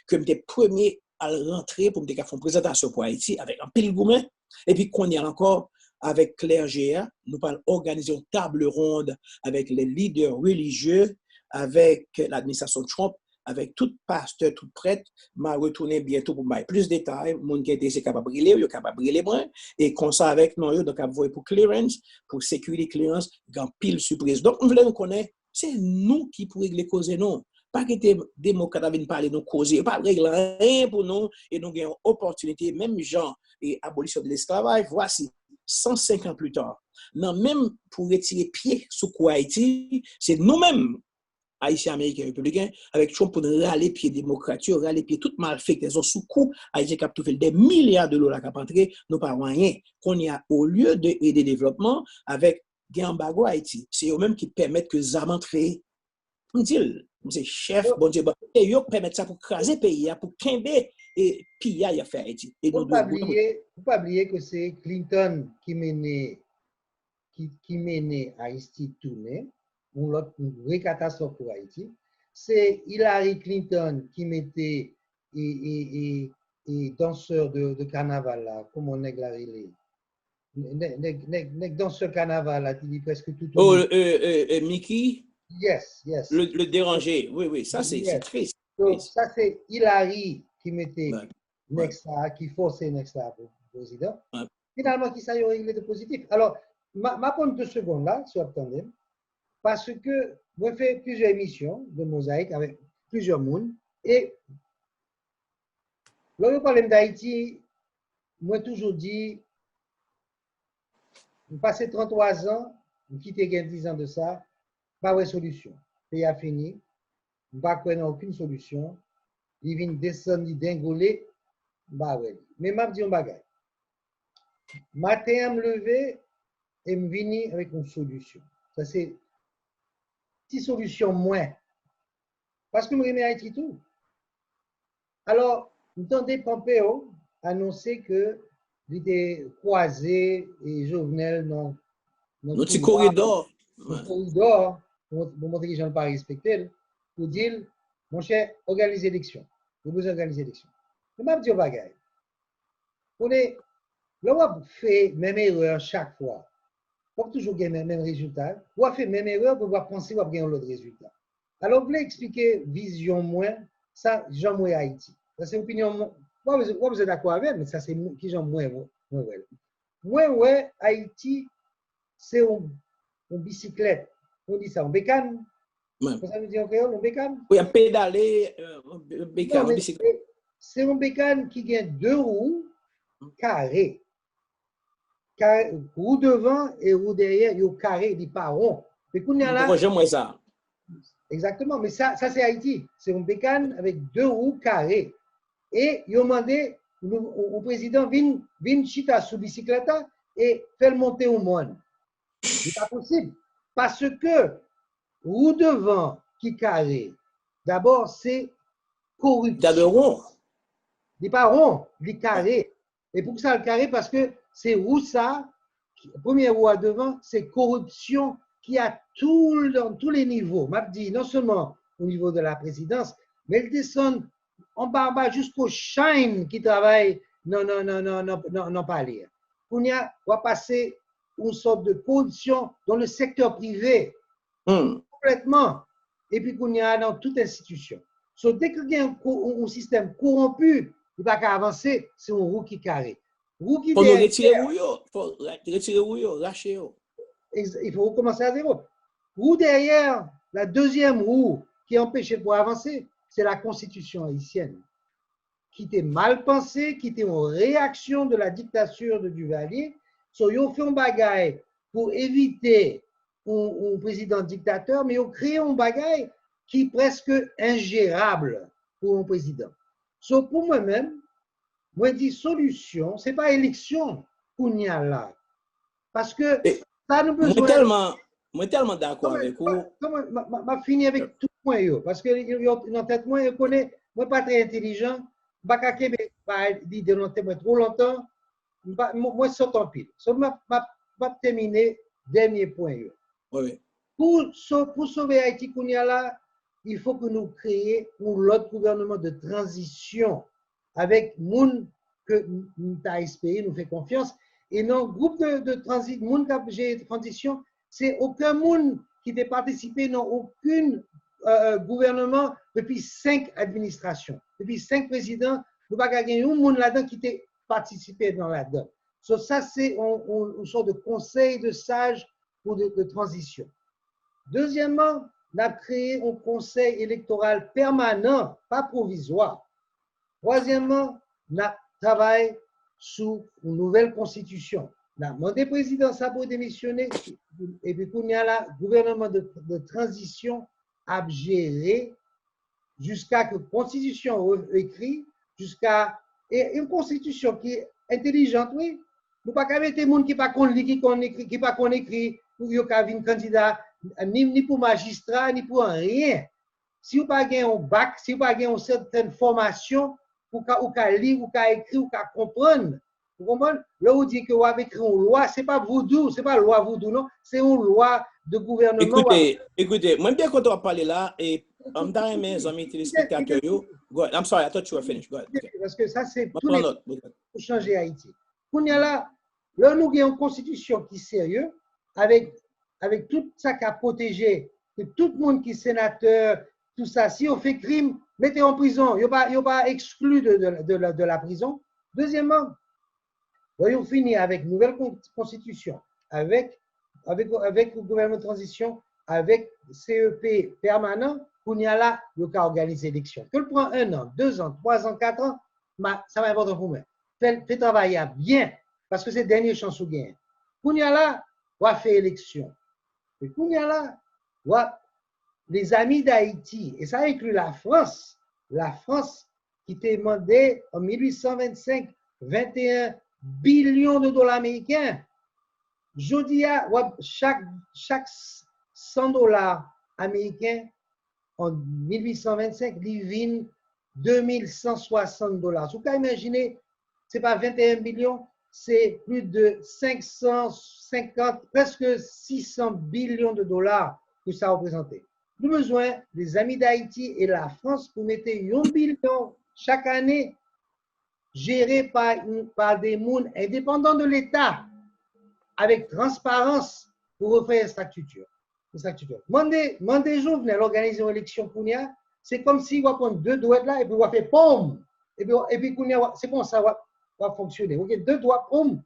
que j'étais premier à rentrer pour me faire une présentation pour Haïti avec un pile goumen. Et puis qu'on y a encore avec Claire Géa, nous allons organiser une table ronde avec les leaders religieux, avec l'administration Trump, avec tout pasteur, tout prêtre, m'a retourné bientôt pour me plus de détails, mon qui était capable de briller, il capable de briller moins, et comme ça avec nous, donc à voir pour clearance, pour security clearance, grand pile surprise. Donc, on voulait nous connaître, c'est nous qui pour régler cause non. Pas que les démocrates viennent parler de nous causer, pas régler rien pour nous, et nous avons une opportunité, même gens et abolition de l'esclavage, voici, 105 ans plus tard. Non, même pour retirer pied sous quoi Haïti, c'est nous-mêmes, Haïtiens, Américains, Républicains, avec Trump pour râler pied démocratie, râler pied toute mal fait, qu'ils ont sous coup, Haïtiens qui ont fait des milliards de dollars qui ont entré, nous pas rien. Qu'on y a, au lieu d'aider le développement, avec Gambago Haïti, c'est eux-mêmes qui permettent que ZAM entre. On dit, c'est chef, bon Dieu, et ils permettent ça pour craser le pays, pour quimber et piller à faire Haïti. Il ne faut pas oublier que c'est Clinton qui menait Haïti tourner, une vraie catastrophe pour Haïti. C'est Hillary Clinton qui mettait et danseur de carnaval là, comment on est là, danseur carnaval là, qui dit presque tout. Oh, Mickey? Yes. Le déranger, oui, ça c'est triste. Donc, ça c'est Hillary qui mettait Nexta, qui forçait Nexta pour le président. Finalement, qui ça y a réglé de positif. Alors, ma prendre 2 secondes là, si vous attendez, parce que moi fait plusieurs émissions de Mosaïque avec plusieurs mondes, et lorsque je parle d'Haïti, moi toujours dit, je passé 33 ans, je quitté 10 ans de ça, pas de solution. Le pays a fini, je ne pas aucune solution, il vient descendre, il dingolé, bah ouais. Mais je dis un bagage. Matin, je me lever et je viens avec une solution. Ça, c'est une petite solution moins. Parce que je remets Haïti tout. Alors, nous entendons Pompeo annoncer que il était croisé et Jovenel dans notre corridor. Corridor, pour montrer que je ne pas respecter, pour dire, mon cher, organiser l'élection. Vous organisez l'élection. Je vais dire bagaille. On est, là, on fait même erreur chaque fois. On toujours gagner le même résultat. On fait même erreur pour penser qu'on va gagner l'autre résultat. Alors, vous voulez expliquer vision moins, ça, Jean moins Haïti. Ça, c'est opinion. Vous êtes d'accord avec, mais ça, c'est qui Jean moins. Moi, Haïti, c'est une bicyclette. On dit ça, en bécane. Ça veut dire en bécane? Oui, à pédaler, bécane, en bicyclette. C'est un bécane qui a 2 roues carrées. Roue devant et roue derrière, il y a carré, il n'est pas rond. Ça. Exactement, mais ça c'est Haïti. C'est un bécane avec 2 roues carrées. Et ils ont demandé au président vin chita sous bicyclette et fait le monter au monde. Ce n'est pas possible. Parce que roue devant qui carré, d'abord c'est corruption. Il n'est pas rond, il est carré. Et pour ça, le carré, parce que c'est roue ça, première roue à devant, c'est corruption qui a dans tous les niveaux. M'a dit, non seulement au niveau de la présidence, mais elle descend en bas jusqu'au shine qui travaille, non, pas lire. On va passer une sorte de corruption dans le secteur privé, complètement, et puis qu'on y a dans toute institution. So, dès qu'il y a un système corrompu, il va pas avancer, c'est un roue qui carré. Roue qui faut retirer rouillot, lâcher. Il faut recommencer à zéro. Roue derrière, la deuxième roue qui empêche pour avancer, c'est la constitution haïtienne, qui était mal pensée, qui était en réaction de la dictature de Duvalier. So, ils ont fait un bagaille pour éviter un président dictateur, mais ils ont créé un bagaille qui est presque ingérable pour un président. So, pour moi-même, moi, je dis solution, ce n'est pas élection qu'on y a là. Parce que ça nous besoin. Moi, tellement d'accord avec vous. Je finis avec tout point, parce que dans tête, moi, je connais, moi, pas très intelligent, je ne vais pas dire trop longtemps, moi, je saute en pile. Je vais terminer, dernier point. Oui. Pour sauver Haïti, là, il faut que nous créions l'autre gouvernement de transition avec monde que nous avons espéré, nous fait confiance. Et non, groupe de transition, monde qui a transition, c'est aucun monde qui a participé dans aucun gouvernement depuis 5 administrations, depuis 5 présidents. Nous n'avons pas gagné un monde là-dedans qui a participé dans là-dedans. So, ça, c'est une sorte de conseil de sages pour de transition. Deuxièmement, on a créé un conseil électoral permanent, pas provisoire. Troisièmement, on a travaillé sur une nouvelle constitution. On a demandé président ça pour démissionner et puis il y a le gouvernement de transition à gérer jusqu'à que la constitution écrite, jusqu'à une constitution qui est intelligente, oui. Nous ne pouvons pas mettre des gens qui ne sont pas écrit, pour qu'ils candidat ni pour magistrat, ni pour rien. Si vous n'avez pas un bac, si vous n'avez pas une certaine formation, pour qu'on lire, ou qu'on écrire, ou qu'on comprenne. Vous comprenez? Là, vous dites que vous avez écrit une loi, ce n'est pas voodoo, ce n'est pas loi voodoo, non, c'est une loi de gouvernement. Écoutez, moi, bien quand on va parler là, et en même mes amis téléspectateurs, go ahead. I'm sorry, I thought you were finished. Go ahead. Okay. Parce que ça, c'est tout pour changer Haïti. Qu'on y a là, nous avons une constitution qui est sérieuse, avec tout ça qui a protégé, que tout le monde qui est sénateur, tout ça, si on fait crime, mettez en prison, il n'y a pas exclu de la prison. Deuxièmement, on finit avec une nouvelle constitution, avec le gouvernement de transition, avec CEP permanent, qu'on y a là, il y a organiser l'élection. Que le prend 1 an, 2 ans, 3 ans, 4 ans, ça va être important pour moi. Fait travailler bien, parce que c'est la dernière chance au gain. Qu'on y a là, on va faire élection. Et qu'on y a là, les amis d'Haïti, et ça inclut la France qui t'a demandé en 1825 21 billions de dollars américains. Je dis à chaque 100 dollars américains en 1825, il vient 2160 dollars. Vous pouvez imaginer, ce n'est pas 21 millions, c'est plus de 550, presque 600 billions de dollars que ça représentait. Nous avons besoin des amis d'Haïti et la France pour mettre 1 billion chaque année géré par des mondes indépendants de l'État avec transparence pour refaire une structure. Mandez Jovenel organiser une élection Kounia, c'est comme si on va prendre 2 doigts là et puis on va faire pomme. Et puis Kounia, c'est comme ça va fonctionner. Ok, 2 doigts, pomme.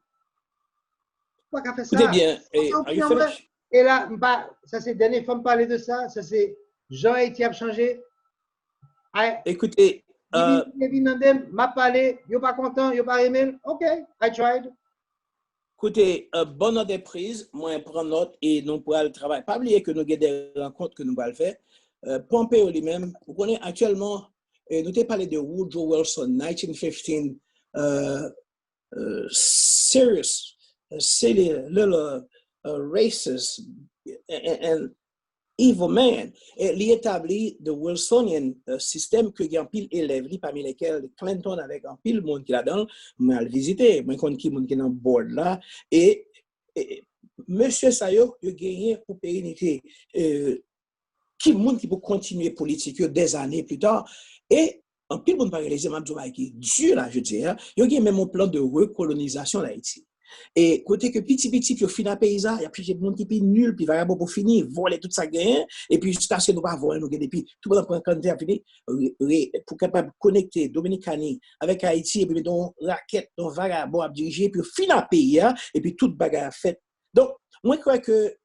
Pas qu'à faire ça. Écoutez bien, et là, ça c'est dernière fois me parler de ça, ça c'est Jean-Haïti a changé. Écoutez, m'a parlé, il n'est pas content, il n'est pas aimé. OK, I tried. Écoutez, bonne note est prise, moi je prends note et nous pourrons le travail. Pas oublier que nous avons des rencontres que nous allons faire. Pompeo lui-même, vous connaissez actuellement, nous avons parlé de Woodrow Wilson, 1915, serious, silly little racist, and evil man. Et il établit le Wilsonian système que il y a un pile élèves, parmi lesquels Clinton avec un pile monde qui là-dedans, moi le visiter, moi connais qui monde qui dans board là et monsieur Sayo, il a gagné pour pérennité qui monde qui peut continuer politique des années plus tard et en pile monde pas réaliser même qui Dieu là je dis, il y a même un plan de recolonisation d'Haïti. Et côté que petit puis au final paysan, il y a plus de monde qui est nul puis variable pour finir, voler tout ça gain et puis jusqu'à ce que nous pas voler nous depuis tout le monde prend quand fini pour capable connecter Dominicani avec Haïti et puis donc raquette donc vagabond à diriger puis au final pays et puis toute bagarre faite. Donc moi je crois que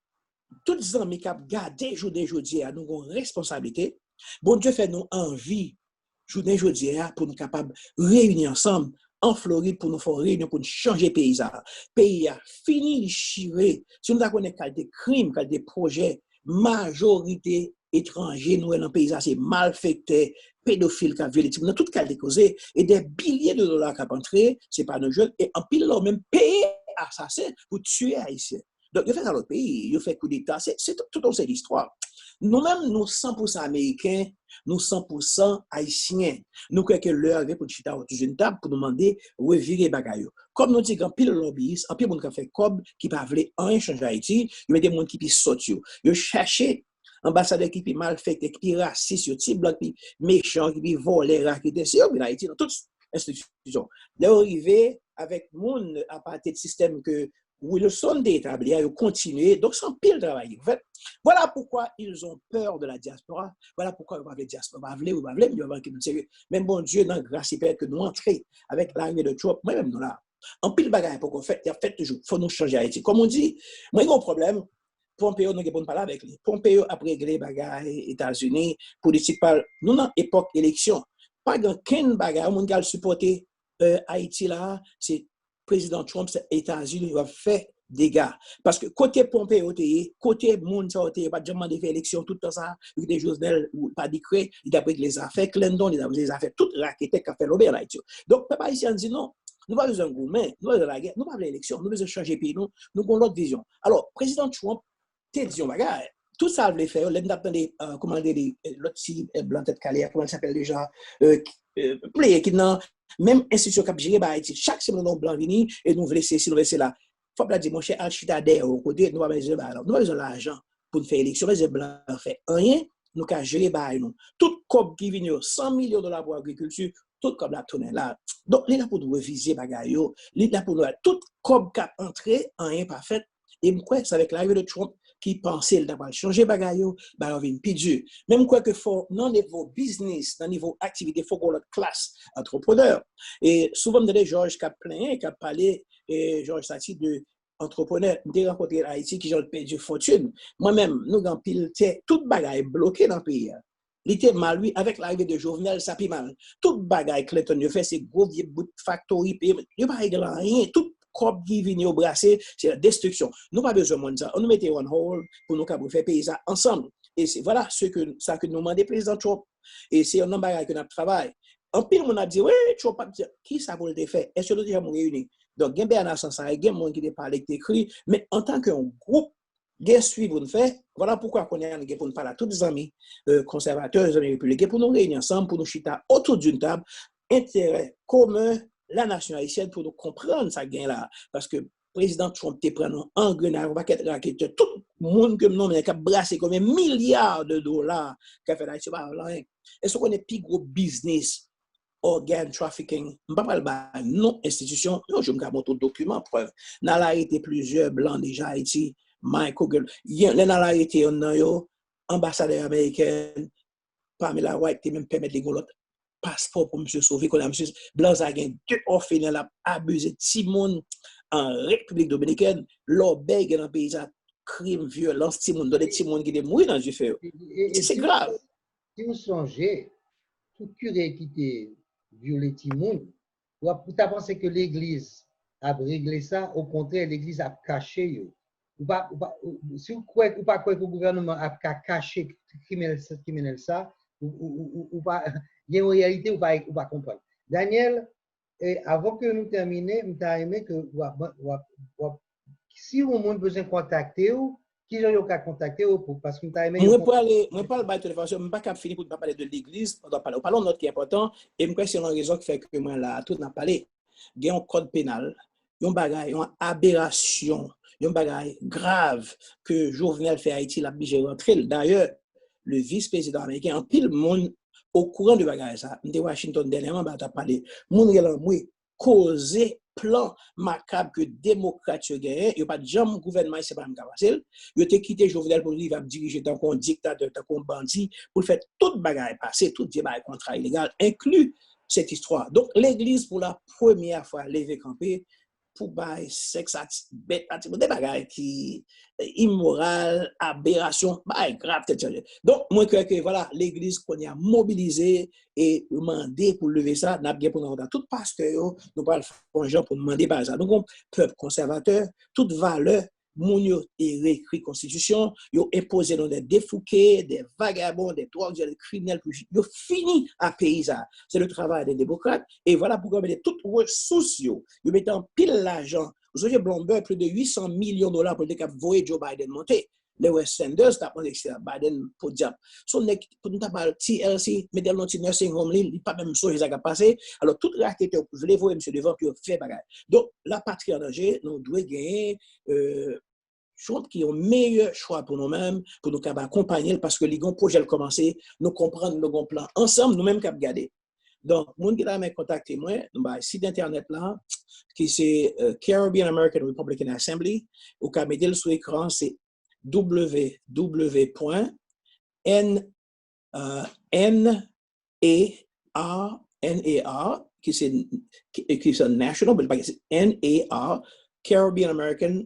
tous les amis qui gardé journée aujourd'hui à nous une responsabilité. Bon Dieu fait nous envie journée aujourd'hui pour nous capables réunir ensemble en Floride pour nous faire réunion pour nous changer pays. Pays a fini de chirer. Si nous avons des crimes, des projets, majorité étrangers, nous dans le pays, c'est malfaiteurs, pédophiles qui ont violé, dans toute cas de causes, et des milliers de dollars qui ont entré, c'est pas nos jeunes, et en pile, leur même pays assassin pour tuer Haïtiens. Donc, il fait dans l'autre pays, il fait coup d'État, c'est tout cette histoire. Nous-mêmes, nous 100% américains, nous 100% haïtiens. Nous croyons que l'heure est pour chita autour d'une table pour nous demander revirer bagaille. Comme nous disons, pile lobbyiste, en pile monde qui fait cob, qui pas voulu rien changer Haïti, il y a des gens qui sortent. Ils cherchent ambassadeur qui est mal fait, qui est raciste, qui est blanc, qui est méchant, qui est volé, qui c'est en Haïti, dans toutes les institutions. D'arriver avec monde à partir du système que Wilson d'établir, ils continuer, donc c'est un pile travail. En fait, voilà pourquoi ils ont peur de la diaspora. Voilà pourquoi ils parlent de diaspora. Ils veulent sérieux. Même bon Dieu, dans la grâce, il peut que nous entrons avec l'arrivée de Trump, moi-même, nous là. En pile bagaille pour qu'on fait, il y a fait toujours. Il faut nous changer Haïti. Comme on dit, moi, il y a un problème. Pompeo, nous ne pouvons pas parler avec lui. Pompeo a réglé bagaille États-Unis, politique par. Nous, dans l'époque élection, pas qu'un bagaille, on a supporté Haïti là, c'est président Trump, c'est États-Unis, il va faire des dégâts. Parce que côté Pompeo, côté monde, il pas demandé faire élection tout le temps ça, il des Jovenel ou pas décret, il a pris les affaires, Clinton, il a pris les affaires, toute raquette qui a fait l'obé en Haïti. Donc, papa ici, on dit non, nous pas besoin de gourmet, nous pas besoin de la guerre, nous pas besoin d'élection, nous besoin de changer pays, nous avons l'autre vision. Alors, président Trump, t'es dit, bagarre, tout ça, il veut faire, comment dire, l'autre si blanc tête calée, comment il s'appelle déjà, player qui n'a même institution qui a géré Haïti, chaque semaine on blanc vini et nous voulons laisser si nous laisser là. Faut pas dire mon cher Alchita derrière au côté, nous pas besoin de l'argent pour nous faire élection, mais blanc fait rien, nous qu'à gérer nous. Tout comme qui vient 100 millions de dollars pour l'agriculture, tout comme la tourner là. Donc il est là pour nous réviser bagayo, il est là pour nous tout comme qui a entré en rien pas fait et moi c'est avec l'arrivée de Trump qui pensait d'avoir changé bagayo, bah on vient plus dur. Même quoi que faut dans niveau business, dans niveau activité, faut qu'on notre classe entrepreneur. Et souvent des Georges qui a plein, qui a parlé et Georges Satie de entrepreneur, j'ai rencontré Haïti qui ont perdu fortune. Moi-même, nous avons pile toute bagaille bloquée dans le pays. Il était mal, lui, avec l'arrivée de Jovenel, ça pis mal. Toute bagaille Clinton, il fait ses gros vieux bouts de factory, il n'y a pas rien, tout corps qui vient au brasser, c'est la destruction. Nous n'avons pas besoin de ça. On nous mettait on hold pour nous faire payer ça ensemble. Et c'est voilà ça que nous demande le président Trump. Et c'est un embarras que nous travaillons. En pile, on a dit, oui, Trump, qui ça pour le faire? Est-ce que nous déjà réunis? Donc, il y a Bernard Sansa, il y a des gens qui parlent, qui écrit, mais en tant qu'un groupe, il suivi pour nous faire. Voilà pourquoi on est pour nous parler à tous les amis conservateurs, les amis républicains, pour nous réunir ensemble, pour nous chiter autour d'une table, intérêt commun, la nation haïtienne pour nous comprendre ça gain là parce que président Trump te prend un engrenage va qu'être raquette tout le monde que non mais qui a brassé comme milliards de dollars qu'a fait Haïti pas rien et ce qu'on est plus gros business organ trafficking pas mal non institution non je me montre document preuve dans l'arrêté plusieurs blancs déjà Haïti Michael dans l'arrêté on yo ambassadeur américain Pamela White qui même permettre les golottes passeport pour monsieur sauver qu'on a monsieur blanc a gagné 2 orphelins a abusé Timon en République dominicaine l'obègue dans le pays crime violence Timon dans les Timon qui est mort dans le feu c'est grave si vous songez tout curé qui était violé Timon vous pensez que l'église a réglé ça au contraire l'église a caché si vous croyez ou pas que le gouvernement a caché criminel ça ou pas il y a une réalité ou pas comprendre. Daniel, avant que nous terminions, nous avons aimé que si vous avez besoin de contacter, qui j'ai eu qu'à contacter parce que nous avons aimé. Moi, pour aller, moi, pas le bail de téléphone, je ne pas capable finir pour ne pas parler de l'église, on doit parler. Parlons de notre qui est important, et moi, c'est une raison qui fait que moi, là, tout n'a parlé. Il y a un code pénal, il y a un bagage, une aberration, il y a un bagage grave que Jovenel fait à Haïti, l'a obligé de rentrer. D'ailleurs, le vice-président américain, en pile monde au courant du bagage, ça, de Washington dernièrement, bah, tu as parlé, monde qui causé plan macabre que démocrate yo gagne, il n'y a pas de jamais gouvernement c'est pas facile. Il a quitté Jovenel pour lui va diriger tant qu'on dictateur, tant qu'on bandit pour faire toute bagarre passer, tout débat contrat illégal inclus cette histoire. Donc l'église pour la première fois levé campé pour bailler sexe bête des bagailles qui immoral, aberration, bail grave tête. Donc moi crois que voilà, l'église qu'on a mobilisé et demandé pour lever ça, n'a bien pour nous tout pasteur, nous pas le gens pour demander par ça. Donc on peuple conservateur, toute valeur moun yo réécrit constitution, yo imposé dans des défouqués, des vagabonds, des drogues, des criminels, yo fini à pays ça. C'est le travail des démocrates et voilà pourquoi mettre toutes ressources yo mettent en pile l'argent. Vous savez Bloomberg plus de 800 millions de dollars pour le cap voyer Joe Biden monter. Les West Sanders t'a demandé Biden pour diable. Son pour nous parler TLC, mais dans notre nursing home il pas même chose ça a passé. Alors toute raquette vous voulez voir monsieur devant puis fait bagarre. Donc la patrie en danger, nous doit gagner Trump qui est le meilleur choix pour nous-mêmes, pour nous accompagner, parce que les projets ont commencé, nous comprendre le plan ensemble, nous-mêmes cap garder. Donc, moun qui a contacté moi, bah site internet là, qui c'est Caribbean American Republican Assembly, ou qu'à mettre sur l'écran, c'est www.nar qui c'est national, mais c'est NAR Caribbean American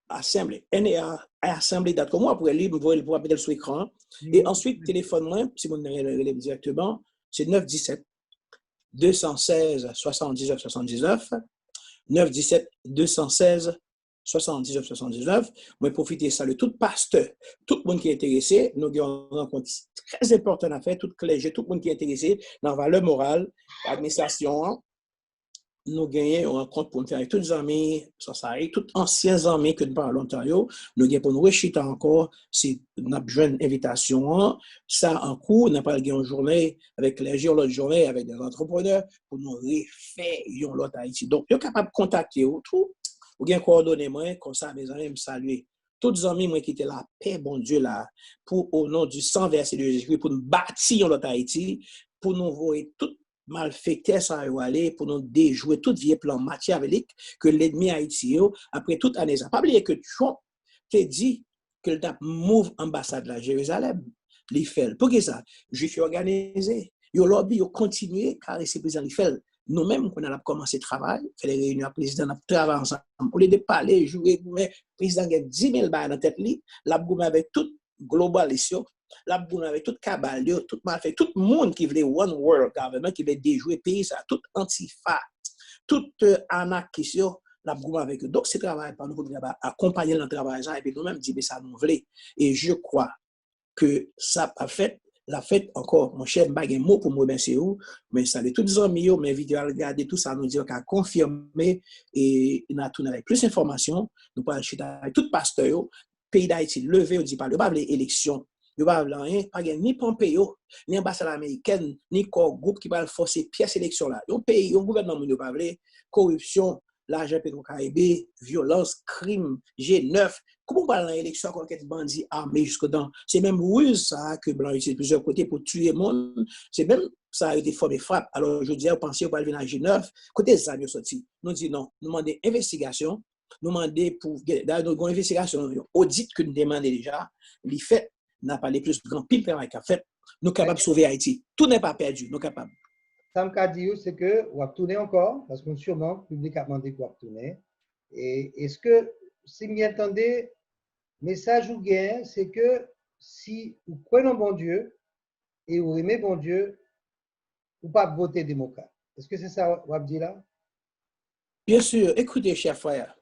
Assembly, NAR-Assembly.com, vous pouvez lire, vous pouvez mettre sur l'écran. Et ensuite, téléphone-moi, si vous relève directement, c'est 917 216 79 79. 917 216 79 79. Moi, profitez ça de tout pasteur, tout le monde qui est intéressé. Nous avons une rencontre très importante à faire, tout clergé, tout le monde qui est intéressé dans la valeur morale, l'administration. Nous gagnons une rencontre pour nous faire avec tous les amis, tous anciens amis que nous parlons à l'Ontario. Nous gagnons pour nous réchiter encore, si nous avons une invitation, ça en cours, nous avons une journée avec les gens, l'autre journée avec des entrepreneurs pour nous refaire l'autre Haïti. Donc, nous sommes capables de contacter tout, ou bien coordonner moi, comme ça, mes amis me saluer. Tous les amis, moi, qui étaient la paix, bon Dieu, là, pour, au nom du sang versé de Jésus-Christ, pour nous bâtir l'autre Haïti, pour nous voir tout malfaiteur ça va aller pour nous déjouer tout vieux plan machiavélique que l'ennemi Haïti après toute année ça pas oublier que Trump t'a dit que t'a move ambassade à Jérusalem li fait pour que ça juif organisé yo lobby yo continuer car c'est président li fait nous mêmes qu'on a commencé travail faire les réunions à président on travailler ensemble au lieu de parler jouer mais président a 10 000 balles dans tête li la gouverne avec toute globalisation la boule avec tout cabal, tout mal fait, tout le monde qui voulait one world government, qui voulait déjouer le pays, ça, tout antifa, tout anarchiste, la boule avec eux. Donc, c'est travail par nous pour accompagner le travail, et puis nous-mêmes, dire, ça nous voulait. Et je crois que ça a fait, la fête encore, mon cher, je mot pour me remercier, mais ça, tous les amis, m'inviter à regarder tout ça, nous dire qu'à confirmer, et nous avons avec plus d'informations, nous parlons avec tout pasteur, pays d'Haïti, levé, on dit pas, pas l'élection. Il n'y a pas ni Pompeo, ni ambassade américaine, ni groupe qui va forcer pièce élection là. Un pays, un gouvernement qui pas corruption, l'argent pétro-caribé, violence, crime, G9. Comment on parle dans l'élection quand quelques bandits armés jusque dans. C'est même ruse ça que Blanc utilise plusieurs côtés pour tuer le monde. C'est même ça a été formé frappe. Alors je dis, on pensait qu'on va venir à G9. Côté ça, nous sorti. Nous disons non, nous demandons investigation. Nous demandons pour, d'ailleurs, nous investigation, audit que nous demandons déjà, les faits. N'a pas les plus grands pile travail qu'a fait, nous sommes capables de sauver Haïti. Tout n'est pas perdu, nous sommes capables. Ça me dit, c'est que on va tourner encore, parce qu'on sûrement, le public a demandé qu'on va tourner. Et est-ce que, si vous entendez, message ou gain, c'est que si vous croyez en bon Dieu et vous aimez bon Dieu, vous ne pouvez pas voter démocrate. Est-ce que c'est ça, vous avez dit là? Bien sûr, écoutez, chers frères.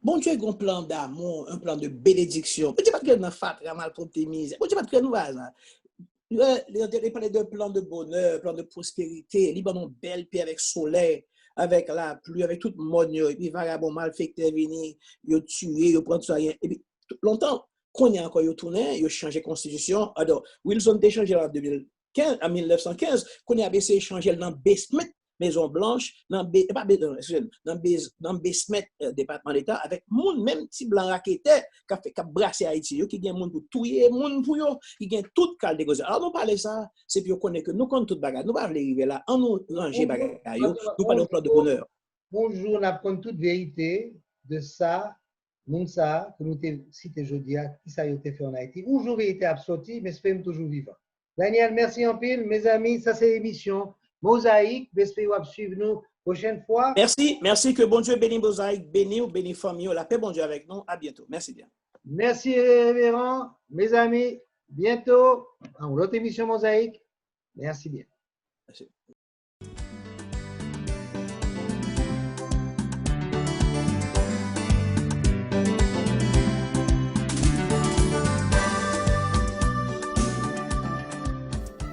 Bon Dieu a un plan d'amour, un plan de bénédiction. Vous ne pas que nous faisons mal pour tes mises. Vous ne pas que nous faisons. Il parlait d'un plan de bonheur, plan de prospérité. Il y a une belle paix avec soleil, avec la pluie, avec tout le monde. Et puis, vagabond malfecteur venu, il tué, il prend tout ça. Et puis, longtemps, qu'on y a encore tourné, il a changé la constitution. Alors, Wilson a changé en 2015, en 1915, qu'on y a essayé de changer dans basement, Maison Blanche, dans basement département d'État, avec moun même petit blanc raqueté qui a brassé Haïti, qui a moun pour tuer, moun pour yo, qui a tout cal de cause. Alors, nous parlons ça, c'est pour connaître que nous comptons tout bagage, nous pas arriver là, en nous ranger bagage, nous parlons plan de bonheur. Bonjour, on apprend toute vérité de ça, non ça, que nous t'ai cité aujourd'hui, qui ça a été fait en Haïti. Aujourd'hui, il était absorti, mais c'est toujours vivant. Daniel, merci en pile. Mes amis, ça c'est l'émission Mosaïque. J'espère suivre nous prochaine fois. Merci, que bon Dieu bénisse Mosaïque, bénisse famille, la paix, bon Dieu avec nous. À bientôt. Merci bien. Merci, révérend. Mes amis, bientôt, dans l'autre émission Mosaïque. Merci bien. Merci.